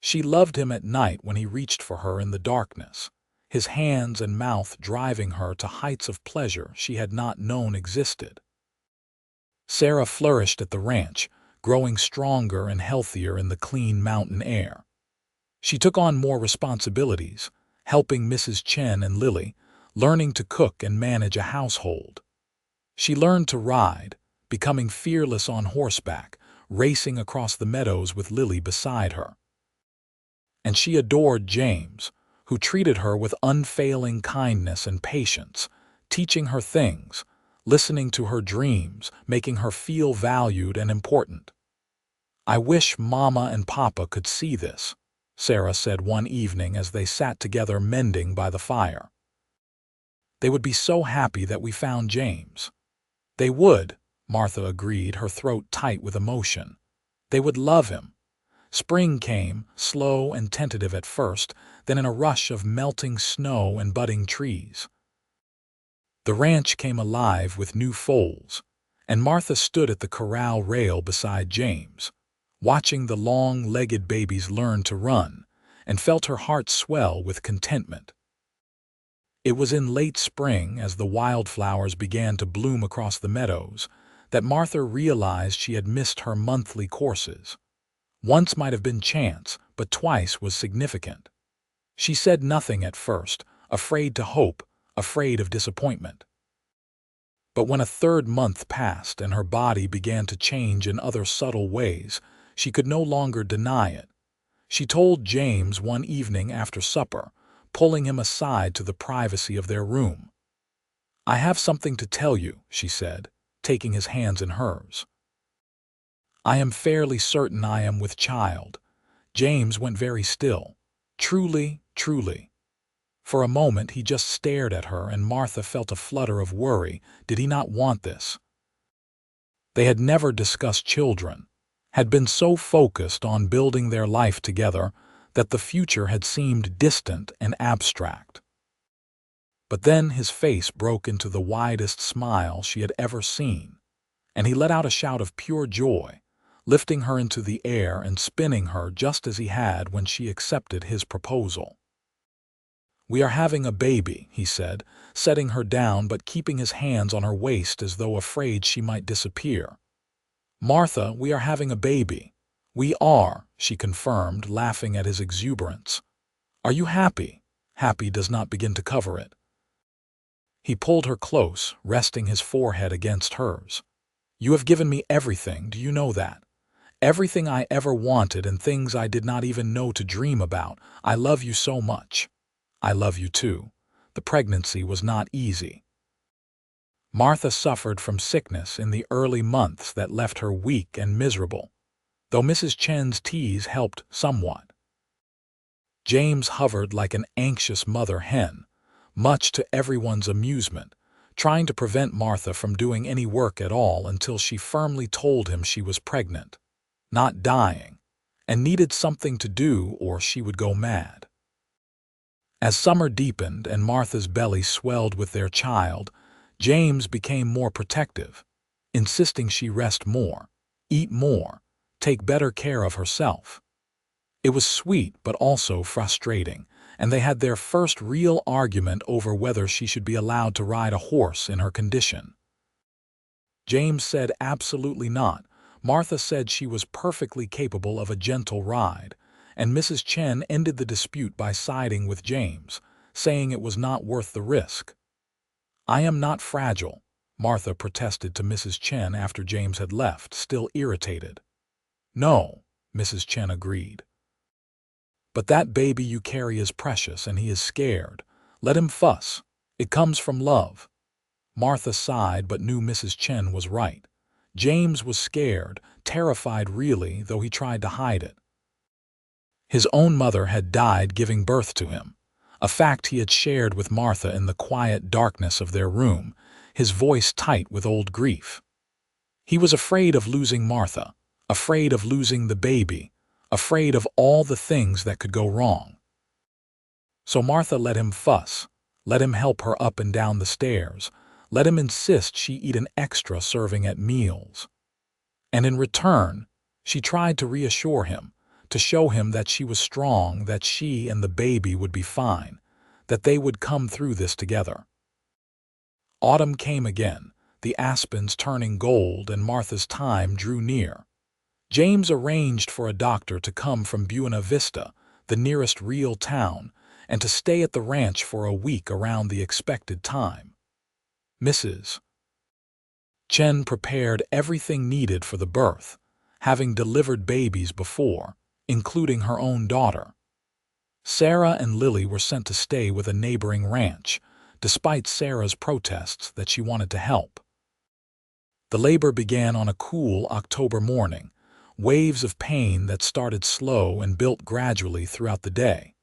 Speaker 1: She loved him at night when he reached for her in the darkness, his hands and mouth driving her to heights of pleasure she had not known existed. Sarah flourished at the ranch, growing stronger and healthier in the clean mountain air. She took on more responsibilities, helping Mrs. Chen and Lily, learning to cook and manage a household. She learned to ride, becoming fearless on horseback, racing across the meadows with Lily beside her. And she adored James, who treated her with unfailing kindness and patience, teaching her things, listening to her dreams, making her feel valued and important. "I wish Mama and Papa could see this," Sarah said one evening as they sat together mending by the fire. "They would be so happy that we found James." "They would," Martha agreed, her throat tight with emotion. "They would love him." Spring came, slow and tentative at first, then in a rush of melting snow and budding trees. The ranch came alive with new foals, and Martha stood at the corral rail beside James, watching the long-legged babies learn to run, and felt her heart swell with contentment. It was in late spring, as the wildflowers began to bloom across the meadows, that Martha realized she had missed her monthly courses. Once might have been chance, but twice was significant. She said nothing at first, afraid to hope, afraid of disappointment. But when a third month passed and her body began to change in other subtle ways, she could no longer deny it. She told James one evening after supper, pulling him aside to the privacy of their room. "I have something to tell you," she said, taking his hands in hers. "I am fairly certain I am with child." James went very still. "Truly, truly." For a moment he just stared at her, and Martha felt a flutter of worry. Did he not want this? They had never discussed children, had been so focused on building their life together that the future had seemed distant and abstract. But then his face broke into the widest smile she had ever seen, and he let out a shout of pure joy, lifting her into the air and spinning her just as he had when she accepted his proposal. "We are having a baby," he said, setting her down but keeping his hands on her waist as though afraid she might disappear. "Martha, we are having a baby." "We are," she confirmed, laughing at his exuberance. "Are you happy?" Happy does not begin to cover it. He pulled her close, resting his forehead against hers. "You have given me everything, do you know that? Everything I ever wanted and things I did not even know to dream about. I love you so much." "I love you too." The pregnancy was not easy. Martha suffered from sickness in the early months that left her weak and miserable, though Mrs. Chen's teas helped somewhat. James hovered like an anxious mother hen, much to everyone's amusement, trying to prevent Martha from doing any work at all until she firmly told him she was pregnant, not dying, and needed something to do or she would go mad. As summer deepened and Martha's belly swelled with their child, James became more protective, insisting she rest more, eat more, take better care of herself. It was sweet but also frustrating, and they had their first real argument over whether she should be allowed to ride a horse in her condition. James said absolutely not. Martha said she was perfectly capable of a gentle ride, and Mrs. Chen ended the dispute by siding with James, saying it was not worth the risk. "I am not fragile," Martha protested to Mrs. Chen after James had left, still irritated. "No," Mrs. Chen agreed. "But that baby you carry is precious and he is scared. Let him fuss. It comes from love." Martha sighed but knew Mrs. Chen was right. James was scared, terrified really, though he tried to hide it. His own mother had died giving birth to him, a fact he had shared with Martha in the quiet darkness of their room, his voice tight with old grief. He was afraid of losing Martha, afraid of losing the baby, afraid of all the things that could go wrong. So Martha let him fuss, let him help her up and down the stairs, let him insist she eat an extra serving at meals. And in return, she tried to reassure him, to show him that she was strong, that she and the baby would be fine, that they would come through this together. Autumn came again, the aspens turning gold, and Martha's time drew near. James arranged for a doctor to come from Buena Vista, the nearest real town, and to stay at the ranch for a week around the expected time. Mrs. Chen prepared everything needed for the birth, having delivered babies before, including her own daughter. Sarah and Lily were sent to stay with a neighboring ranch, despite Sarah's protests that she wanted to help. The labor began on a cool October morning, waves of pain that started slow and built gradually throughout the day.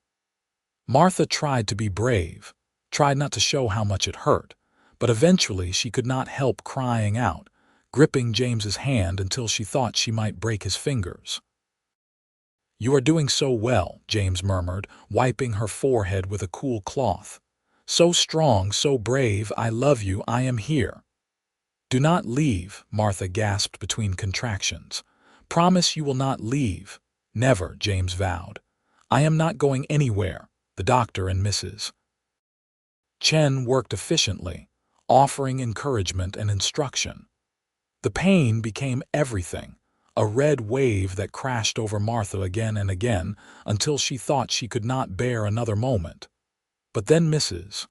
Speaker 1: Martha tried to be brave, tried not to show how much it hurt, but eventually she could not help crying out, gripping James's hand until she thought she might break his fingers. "You are doing so well," James murmured, wiping her forehead with a cool cloth. "So strong, so brave. I love you. I am here." "Do not leave," Martha gasped between contractions. "Promise you will not leave." "Never," James vowed. "I am not going anywhere." The doctor and Mrs. Chen worked efficiently, offering encouragement and instruction. The pain became everything, a red wave that crashed over Martha again and again until she thought she could not bear another moment. But then Mrs.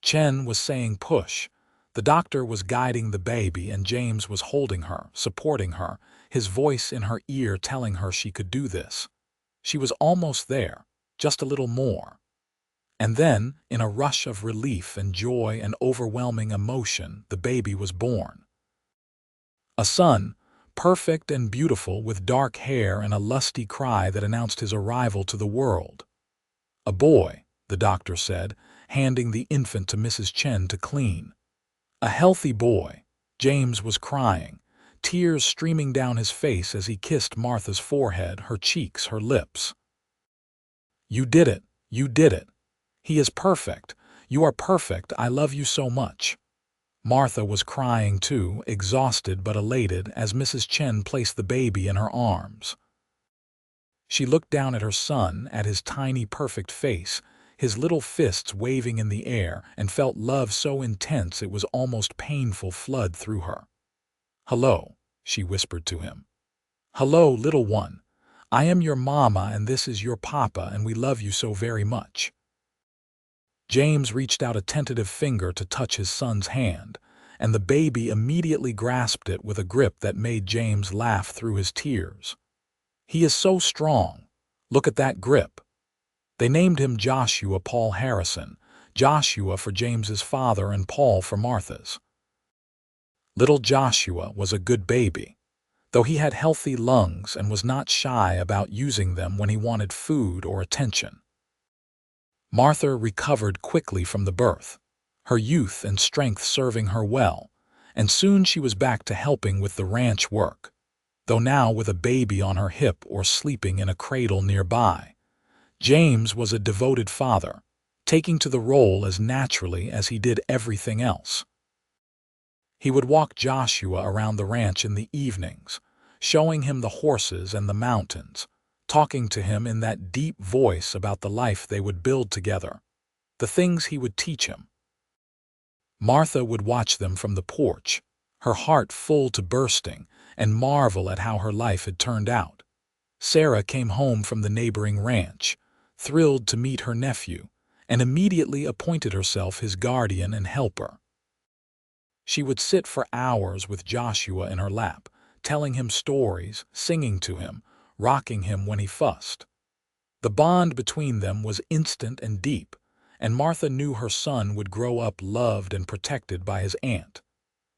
Speaker 1: Chen was saying push. The doctor was guiding the baby and James was holding her, supporting her, his voice in her ear telling her she could do this. She was almost there, just a little more. And then, in a rush of relief and joy and overwhelming emotion, the baby was born. A son, perfect and beautiful with dark hair and a lusty cry that announced his arrival to the world. "A boy," the doctor said, handing the infant to Mrs. Chen to clean. "A healthy boy." James was crying, tears streaming down his face as he kissed Martha's forehead, her cheeks, her lips. "You did it. You did it. He is perfect. You are perfect. I love you so much." Martha was crying too, exhausted but elated as Mrs. Chen placed the baby in her arms. She looked down at her son, at his tiny, perfect face, his little fists waving in the air, and felt love so intense it was almost painful flood through her. "Hello," she whispered to him. "Hello, little one. I am your mama and this is your papa and we love you so very much." James reached out a tentative finger to touch his son's hand, and the baby immediately grasped it with a grip that made James laugh through his tears. "He is so strong. Look at that grip." They named him Joshua Paul Harrison, Joshua for James's father and Paul for Martha's. Little Joshua was a good baby, though he had healthy lungs and was not shy about using them when he wanted food or attention. Martha recovered quickly from the birth, her youth and strength serving her well, and soon she was back to helping with the ranch work, though now with a baby on her hip or sleeping in a cradle nearby. James was a devoted father, taking to the role as naturally as he did everything else. He would walk Joshua around the ranch in the evenings, showing him the horses and the mountains, talking to him in that deep voice about the life they would build together, the things he would teach him. Martha would watch them from the porch, her heart full to bursting, and marvel at how her life had turned out. Sarah came home from the neighboring ranch, thrilled to meet her nephew, and immediately appointed herself his guardian and helper. She would sit for hours with Joshua in her lap, telling him stories, singing to him, rocking him when he fussed. The bond between them was instant and deep, and Martha knew her son would grow up loved and protected by his aunt.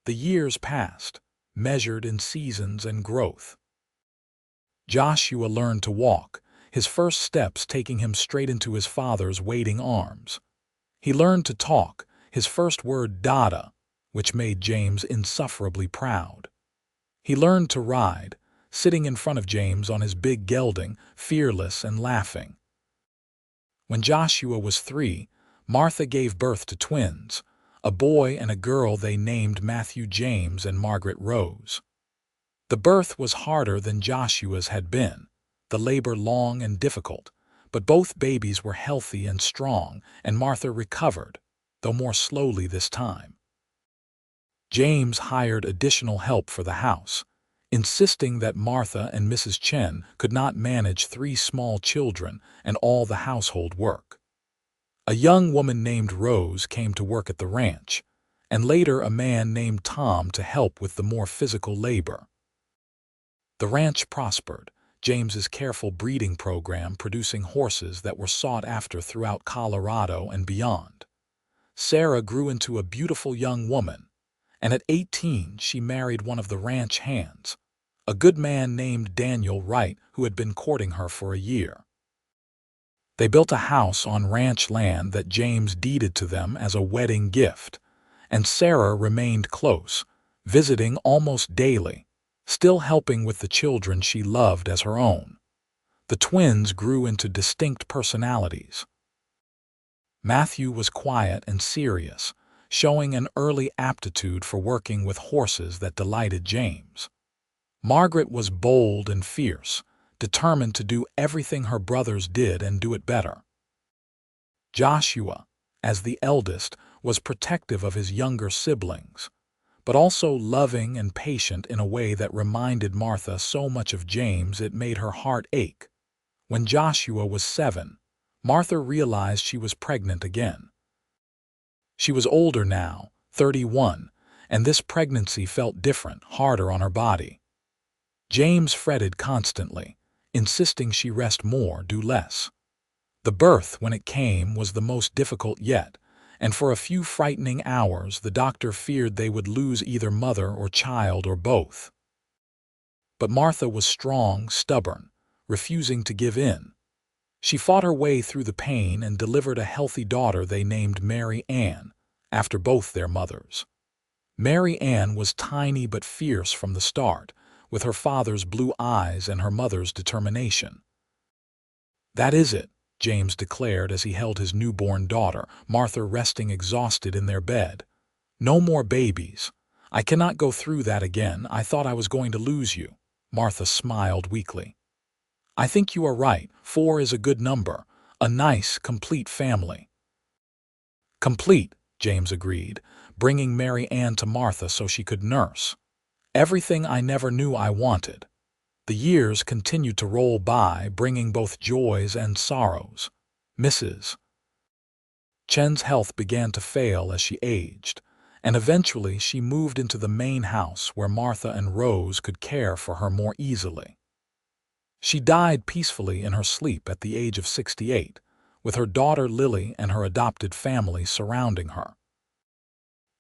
Speaker 1: The years passed, measured in seasons and growth. Joshua learned to walk, his first steps taking him straight into his father's waiting arms. He learned to talk, his first word Dada, which made James insufferably proud. He learned to ride, sitting in front of James on his big gelding, fearless and laughing. When Joshua was 3, Martha gave birth to twins, a boy and a girl they named Matthew James and Margaret Rose. The birth was harder than Joshua's had been, the labor long and difficult, but both babies were healthy and strong, and Martha recovered, though more slowly this time. James hired additional help for the house, insisting that Martha and Mrs. Chen could not manage 3 small children and all the household work. A young woman named Rose came to work at the ranch, and later a man named Tom to help with the more physical labor. The ranch prospered, James's careful breeding program producing horses that were sought after throughout Colorado and beyond. Sarah grew into a beautiful young woman, and at 18 she married one of the ranch hands, a good man named Daniel Wright who had been courting her for a year. They built a house on ranch land that James deeded to them as a wedding gift, and Sarah remained close, visiting almost daily, still helping with the children she loved as her own. The twins grew into distinct personalities. Matthew was quiet and serious, showing an early aptitude for working with horses that delighted James. Margaret was bold and fierce, determined to do everything her brothers did and do it better. Joshua, as the eldest, was protective of his younger siblings, but also loving and patient in a way that reminded Martha so much of James it made her heart ache. When Joshua was 7, Martha realized she was pregnant again. She was older now, 31, and this pregnancy felt different, harder on her body. James fretted constantly, insisting she rest more, do less. The birth, when it came, was the most difficult yet, and for a few frightening hours the doctor feared they would lose either mother or child or both. But Martha was strong, stubborn, refusing to give in. She fought her way through the pain and delivered a healthy daughter they named Mary Ann, after both their mothers. Mary Ann was tiny but fierce from the start, with her father's blue eyes and her mother's determination. "That is it," James declared as he held his newborn daughter, Martha resting exhausted in their bed. "No more babies. I cannot go through that again. I thought I was going to lose you." Martha smiled weakly. "I think you are right. 4 is a good number. A nice, complete family." "Complete," James agreed, bringing Mary Ann to Martha so she could nurse. "Everything I never knew I wanted." The years continued to roll by, bringing both joys and sorrows. Mrs. Chen's health began to fail as she aged, and eventually she moved into the main house where Martha and Rose could care for her more easily. She died peacefully in her sleep at the age of 68, with her daughter Lily and her adopted family surrounding her.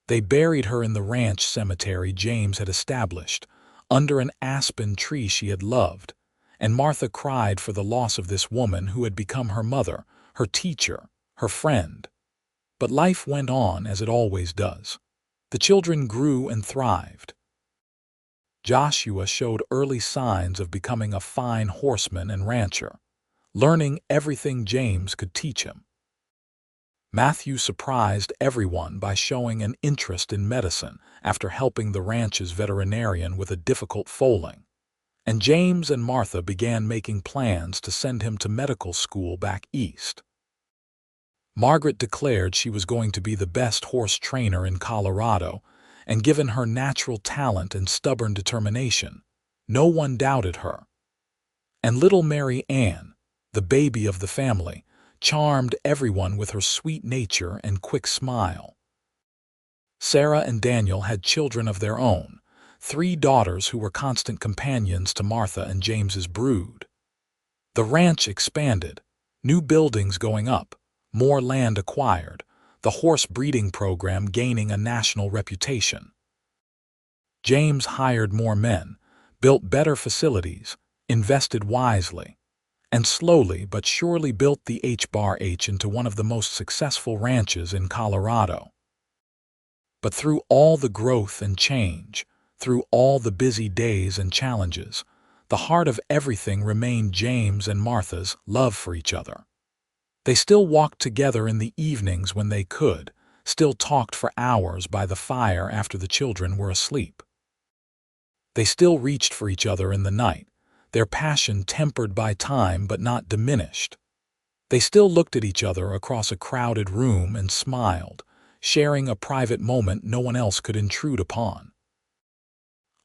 Speaker 1: They buried her in the ranch cemetery James had established, under an aspen tree she had loved, and Martha cried for the loss of this woman who had become her mother, her teacher, her friend. But life went on as it always does. The children grew and thrived. Joshua showed early signs of becoming a fine horseman and rancher, learning everything James could teach him. Matthew surprised everyone by showing an interest in medicine after helping the ranch's veterinarian with a difficult foaling, and James and Martha began making plans to send him to medical school back east. Margaret declared she was going to be the best horse trainer in Colorado, and given her natural talent and stubborn determination, no one doubted her. And little Mary Ann, the baby of the family, charmed everyone with her sweet nature and quick smile. Sarah and Daniel had children of their own, 3 daughters who were constant companions to Martha and James's brood. The ranch expanded, new buildings going up, more land acquired, the horse breeding program gaining a national reputation. James hired more men, built better facilities, invested wisely, and slowly but surely built the H into one of the most successful ranches in Colorado. But through all the growth and change, through all the busy days and challenges, the heart of everything remained James and Martha's love for each other. They still walked together in the evenings when they could, still talked for hours by the fire after the children were asleep. They still reached for each other in the night, their passion tempered by time but not diminished. They still looked at each other across a crowded room and smiled, sharing a private moment no one else could intrude upon.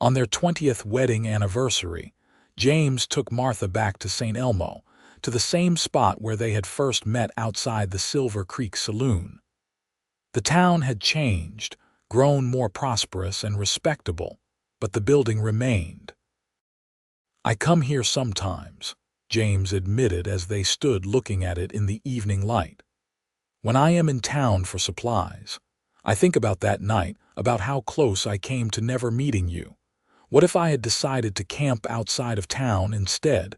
Speaker 1: On their 20th wedding anniversary, James took Martha back to St. Elmo, to the same spot where they had first met outside the Silver Creek Saloon. The town had changed, grown more prosperous and respectable, but the building remained. "I come here sometimes," James admitted as they stood looking at it in the evening light. "When I am in town for supplies, I think about that night, about how close I came to never meeting you. What if I had decided to camp outside of town instead?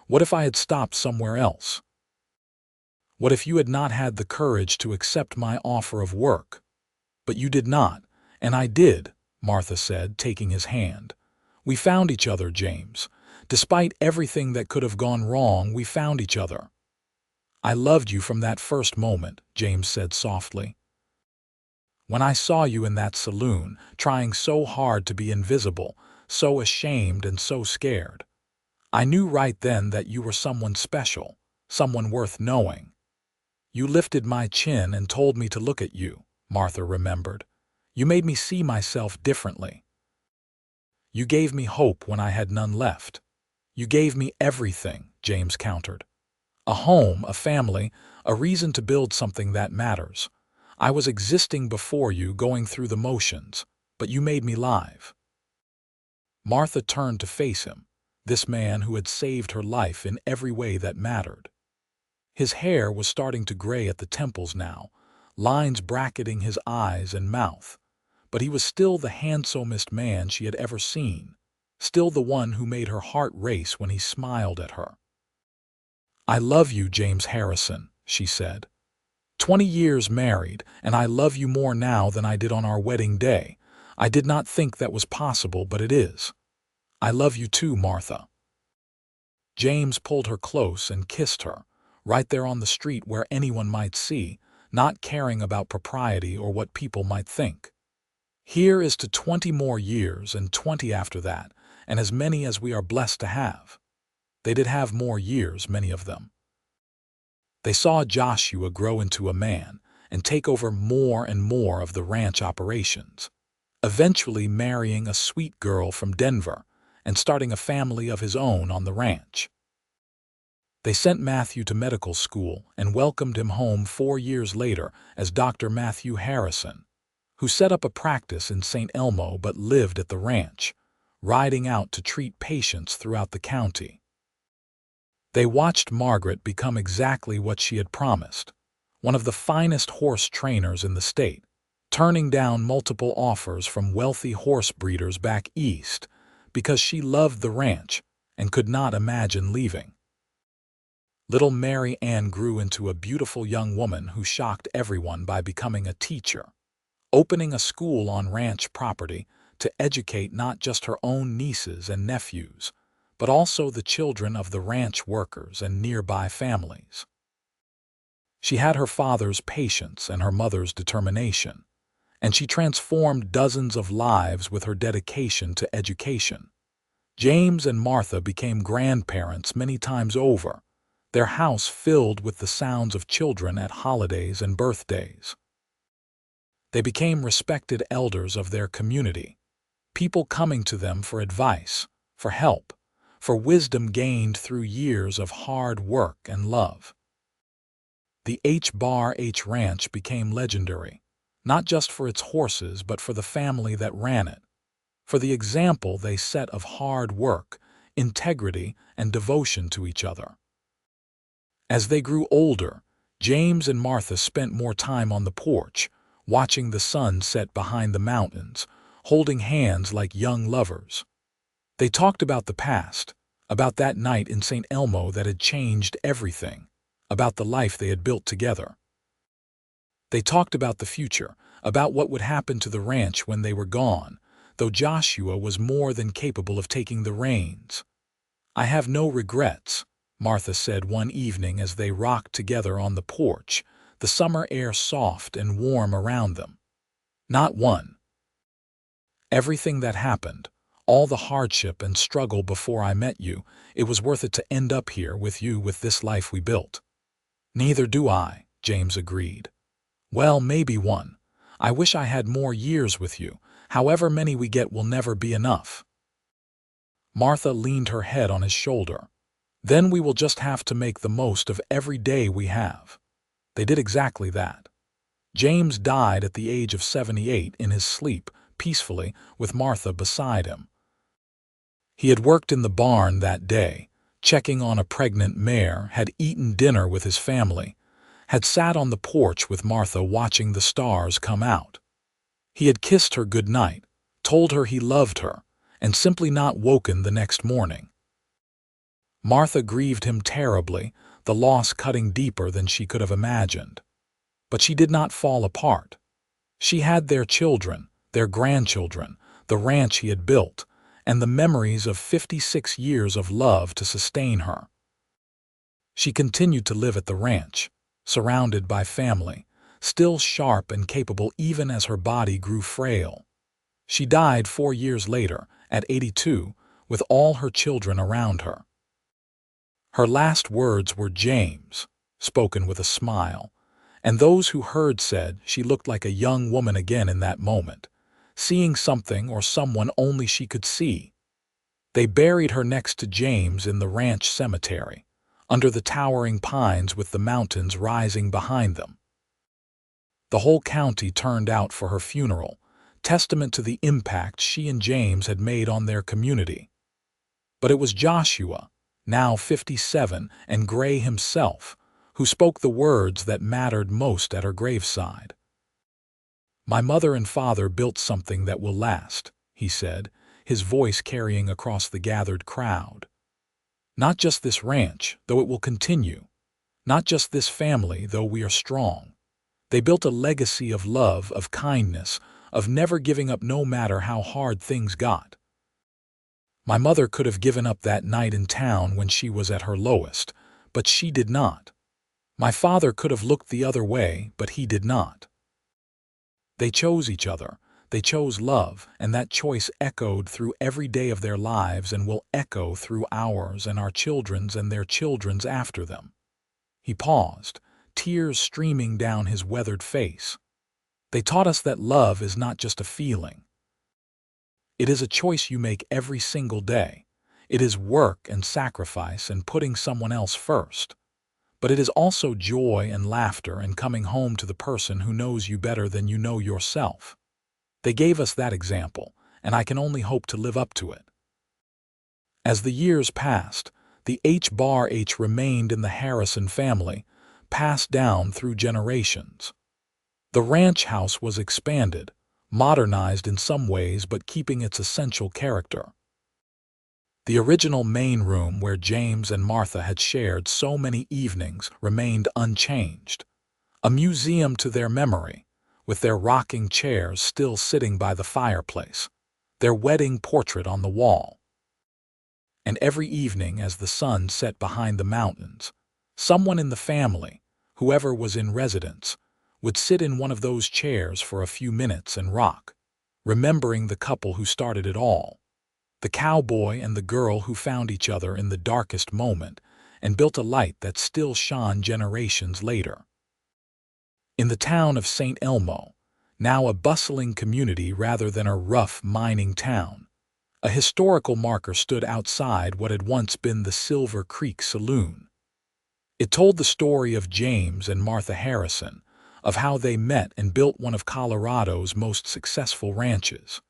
Speaker 1: What if I had stopped somewhere else? What if you had not had the courage to accept my offer of work? But you did not, and I did," Martha said, taking his hand. "We found each other, James. Despite everything that could have gone wrong, we found each other." "I loved you from that first moment," James said softly. "When I saw you in that saloon, trying so hard to be invisible, so ashamed and so scared. I knew right then that you were someone special, someone worth knowing. You lifted my chin and told me to look at you, Martha remembered. You made me see myself differently. You gave me hope when I had none left. You gave me everything, James countered. A home, a family, a reason to build something that matters. I was existing before you, going through the motions, but you made me live. Martha turned to face him, this man who had saved her life in every way that mattered. His hair was starting to gray at the temples now, lines bracketing his eyes and mouth, but he was still the handsomest man she had ever seen, still the one who made her heart race when he smiled at her. "I love you, James Harrison," she said. 20 years married, and I love you more now than I did on our wedding day. I did not think that was possible, but it is. I love you too, Martha." James pulled her close and kissed her, right there on the street where anyone might see, not caring about propriety or what people might think. "Here is to 20 more years and 20 after that, and as many as we are blessed to have." They did have more years, many of them. They saw Joshua grow into a man and take over more and more of the ranch operations, eventually marrying a sweet girl from Denver and starting a family of his own on the ranch. They sent Matthew to medical school and welcomed him home 4 years later as Dr. Matthew Harrison, who set up a practice in St. Elmo but lived at the ranch, riding out to treat patients throughout the county. They watched Margaret become exactly what she had promised, one of the finest horse trainers in the state, turning down multiple offers from wealthy horse breeders back east because she loved the ranch and could not imagine leaving. Little Mary Ann grew into a beautiful young woman who shocked everyone by becoming a teacher, opening a school on ranch property to educate not just her own nieces and nephews, but also the children of the ranch workers and nearby families. She had her father's patience and her mother's determination, and she transformed dozens of lives with her dedication to education. James and Martha became grandparents many times over, their house filled with the sounds of children at holidays and birthdays. They became respected elders of their community, people coming to them for advice, for help, for wisdom gained through years of hard work and love. The H Ranch became legendary, not just for its horses but for the family that ran it, for the example they set of hard work, integrity, and devotion to each other. As they grew older, James and Martha spent more time on the porch, watching the sun set behind the mountains, holding hands like young lovers. They talked about the past, about that night in St. Elmo that had changed everything, about the life they had built together. They talked about the future, about what would happen to the ranch when they were gone, though Joshua was more than capable of taking the reins. "I have no regrets," Martha said one evening as they rocked together on the porch, the summer air soft and warm around them. "Not one. Everything that happened, all the hardship and struggle before I met you, it was worth it to end up here with you with this life we built." "Neither do I," James agreed. "Well, maybe one. I wish I had more years with you. However many we get will never be enough." Martha leaned her head on his shoulder. "Then we will just have to make the most of every day we have." They did exactly that. James died at the age of 78 in his sleep, peacefully, with Martha beside him. He had worked in the barn that day, checking on a pregnant mare, had eaten dinner with his family, had sat on the porch with Martha watching the stars come out. He had kissed her good night, told her he loved her, and simply not woken the next morning. Martha grieved him terribly, the loss cutting deeper than she could have imagined. But she did not fall apart. She had their children, their grandchildren, the ranch he had built, and the memories of 56 years of love to sustain her. She continued to live at the ranch, surrounded by family, still sharp and capable even as her body grew frail. She died 4 years later, at 82, with all her children around her. Her last words were James, spoken with a smile, and those who heard said she looked like a young woman again in that moment, seeing something or someone only she could see. They buried her next to James in the ranch cemetery, under the towering pines with the mountains rising behind them. The whole county turned out for her funeral, testament to the impact she and James had made on their community. But it was Joshua, now 57, and Gray himself, who spoke the words that mattered most at her graveside. "My mother and father built something that will last," he said, his voice carrying across the gathered crowd. "Not just this ranch, though it will continue. Not just this family, though we are strong. They built a legacy of love, of kindness, of never giving up no matter how hard things got. My mother could have given up that night in town when she was at her lowest, but she did not. My father could have looked the other way, but he did not. They chose each other. They chose love, and that choice echoed through every day of their lives and will echo through ours and our children's and their children's after them." He paused, tears streaming down his weathered face. "They taught us that love is not just a feeling. It is a choice you make every single day. It is work and sacrifice and putting someone else first. But it is also joy and laughter and coming home to the person who knows you better than you know yourself. They gave us that example, and I can only hope to live up to it." As the years passed, the H remained in the Harrison family, passed down through generations. The ranch house was expanded, modernized in some ways but keeping its essential character. The original main room where James and Martha had shared so many evenings remained unchanged, a museum to their memory, with their rocking chairs still sitting by the fireplace, their wedding portrait on the wall. And every evening as the sun set behind the mountains, someone in the family, whoever was in residence, would sit in one of those chairs for a few minutes and rock, remembering the couple who started it all, the cowboy and the girl who found each other in the darkest moment and built a light that still shone generations later. In the town of St. Elmo, now a bustling community rather than a rough mining town, a historical marker stood outside what had once been the Silver Creek Saloon. It told the story of James and Martha Harrison, of how they met and built one of Colorado's most successful ranches.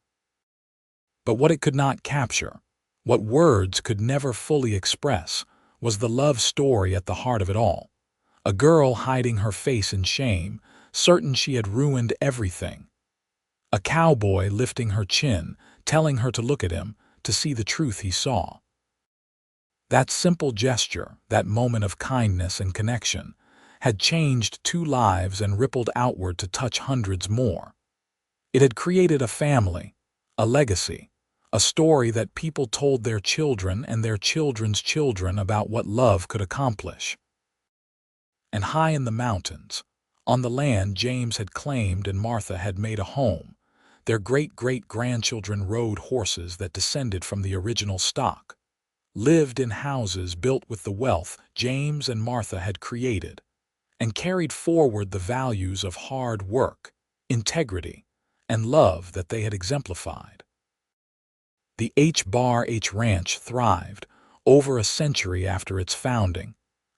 Speaker 1: But what it could not capture, what words could never fully express, was the love story at the heart of it all. A girl hiding her face in shame, certain she had ruined everything. A cowboy lifting her chin, telling her to look at him, to see the truth he saw. That simple gesture, that moment of kindness and connection, had changed 2 lives and rippled outward to touch hundreds more. It had created a family, a legacy, a story that people told their children and their children's children about what love could accomplish. And high in the mountains, on the land James had claimed and Martha had made a home, their great-great-grandchildren rode horses that descended from the original stock, lived in houses built with the wealth James and Martha had created, and carried forward the values of hard work, integrity, and love that they had exemplified. The H Ranch thrived over a century after its founding,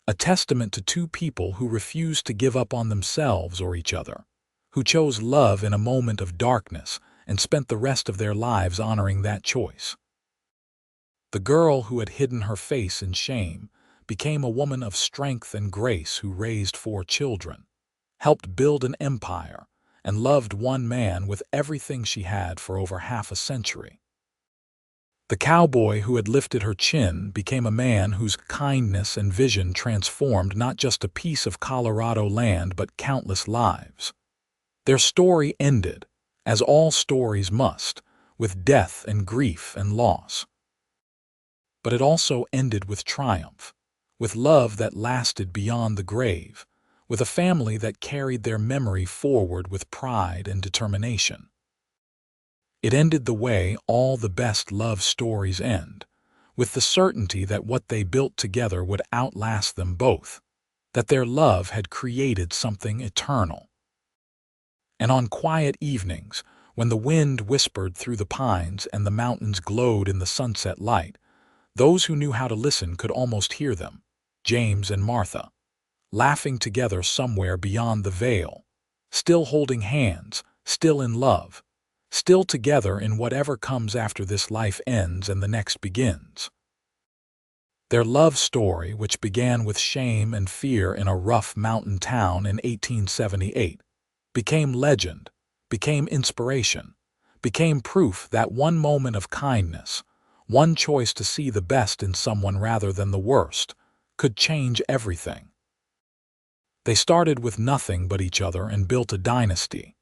Speaker 1: a testament to 2 people who refused to give up on themselves or each other, who chose love in a moment of darkness and spent the rest of their lives honoring that choice. The girl who had hidden her face in shame became a woman of strength and grace who raised 4 children, helped build an empire, and loved one man with everything she had for over half a century. The cowboy who had lifted her chin became a man whose kindness and vision transformed not just a piece of Colorado land but countless lives. Their story ended, as all stories must, with death and grief and loss. But it also ended with triumph, with love that lasted beyond the grave, with a family that carried their memory forward with pride and determination. It ended the way all the best love stories end, with the certainty that what they built together would outlast them both, that their love had created something eternal. And on quiet evenings, when the wind whispered through the pines and the mountains glowed in the sunset light, those who knew how to listen could almost hear them, James and Martha, laughing together somewhere beyond the veil, still holding hands, still in love, still together in whatever comes after this life ends and the next begins. Their love story, which began with shame and fear in a rough mountain town in 1878, became legend, became inspiration, became proof that one moment of kindness, one choice to see the best in someone rather than the worst, could change everything. They started with nothing but each other and built a dynasty.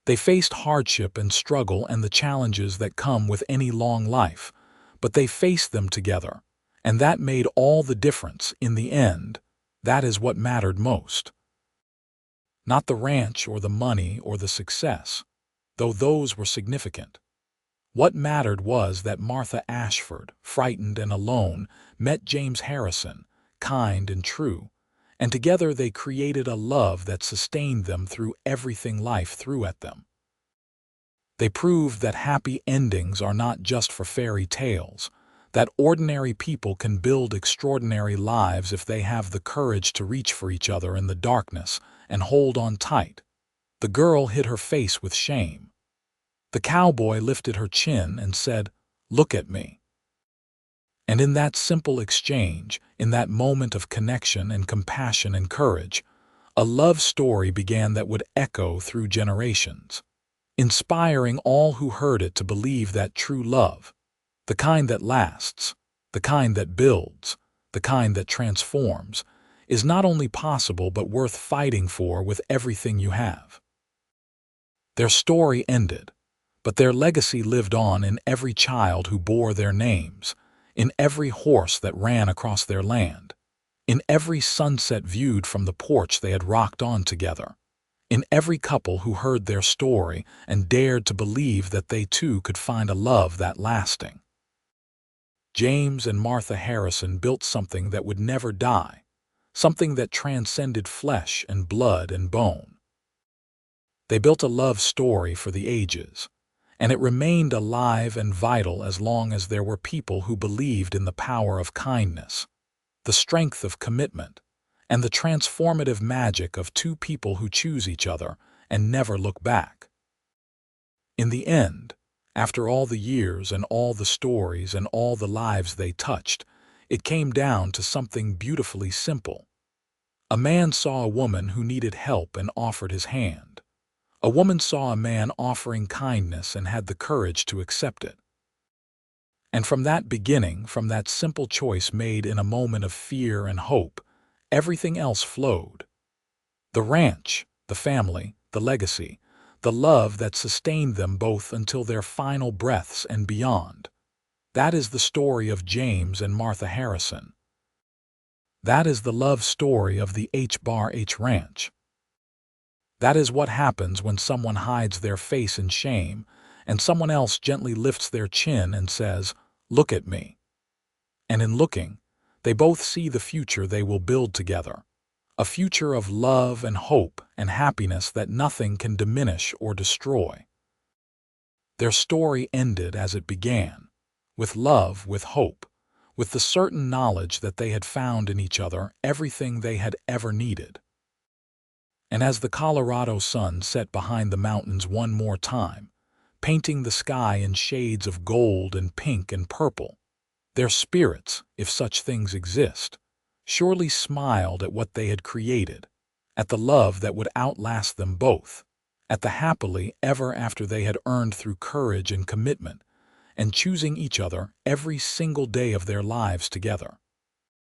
Speaker 1: They faced hardship and struggle and the challenges that come with any long life, but they faced them together, and that made all the difference in the end. That is what mattered most. Not the ranch or the money or the success, though those were significant. What mattered was that Martha Ashford, frightened and alone, met James Harrison, kind and true, and together they created a love that sustained them through everything life threw at them. They proved that happy endings are not just for fairy tales, that ordinary people can build extraordinary lives if they have the courage to reach for each other in the darkness and hold on tight. The girl hid her face with shame. The cowboy lifted her chin and said, "Look at me." And in that simple exchange, in that moment of connection and compassion and courage, a love story began that would echo through generations, inspiring all who heard it to believe that true love, the kind that lasts, the kind that builds, the kind that transforms, is not only possible but worth fighting for with everything you have. Their story ended, but their legacy lived on in every child who bore their names, in every horse that ran across their land, in every sunset viewed from the porch they had rocked on together, in every couple who heard their story and dared to believe that they too could find a love that lasting. James and Martha Harrison built something that would never die, something that transcended flesh and blood and bone. They built a love story for the ages, and it remained alive and vital as long as there were people who believed in the power of kindness, the strength of commitment, and the transformative magic of two people who choose each other and never look back. In the end, after all the years and all the stories and all the lives they touched, it came down to something beautifully simple. A man saw a woman who needed help and offered his hand. A woman saw a man offering kindness and had the courage to accept it. And from that beginning, from that simple choice made in a moment of fear and hope, everything else flowed. The ranch, the family, the legacy, the love that sustained them both until their final breaths and beyond. That is the story of James and Martha Harrison. That is the love story of the H Ranch. That is what happens when someone hides their face in shame and someone else gently lifts their chin and says, "Look at me." And in looking, they both see the future they will build together, a future of love and hope and happiness that nothing can diminish or destroy. Their story ended as it began, with love, with hope, with the certain knowledge that they had found in each other everything they had ever needed. And as the Colorado sun set behind the mountains one more time, painting the sky in shades of gold and pink and purple, their spirits, if such things exist, surely smiled at what they had created, at the love that would outlast them both, at the happily ever after they had earned through courage and commitment, and choosing each other every single day of their lives together.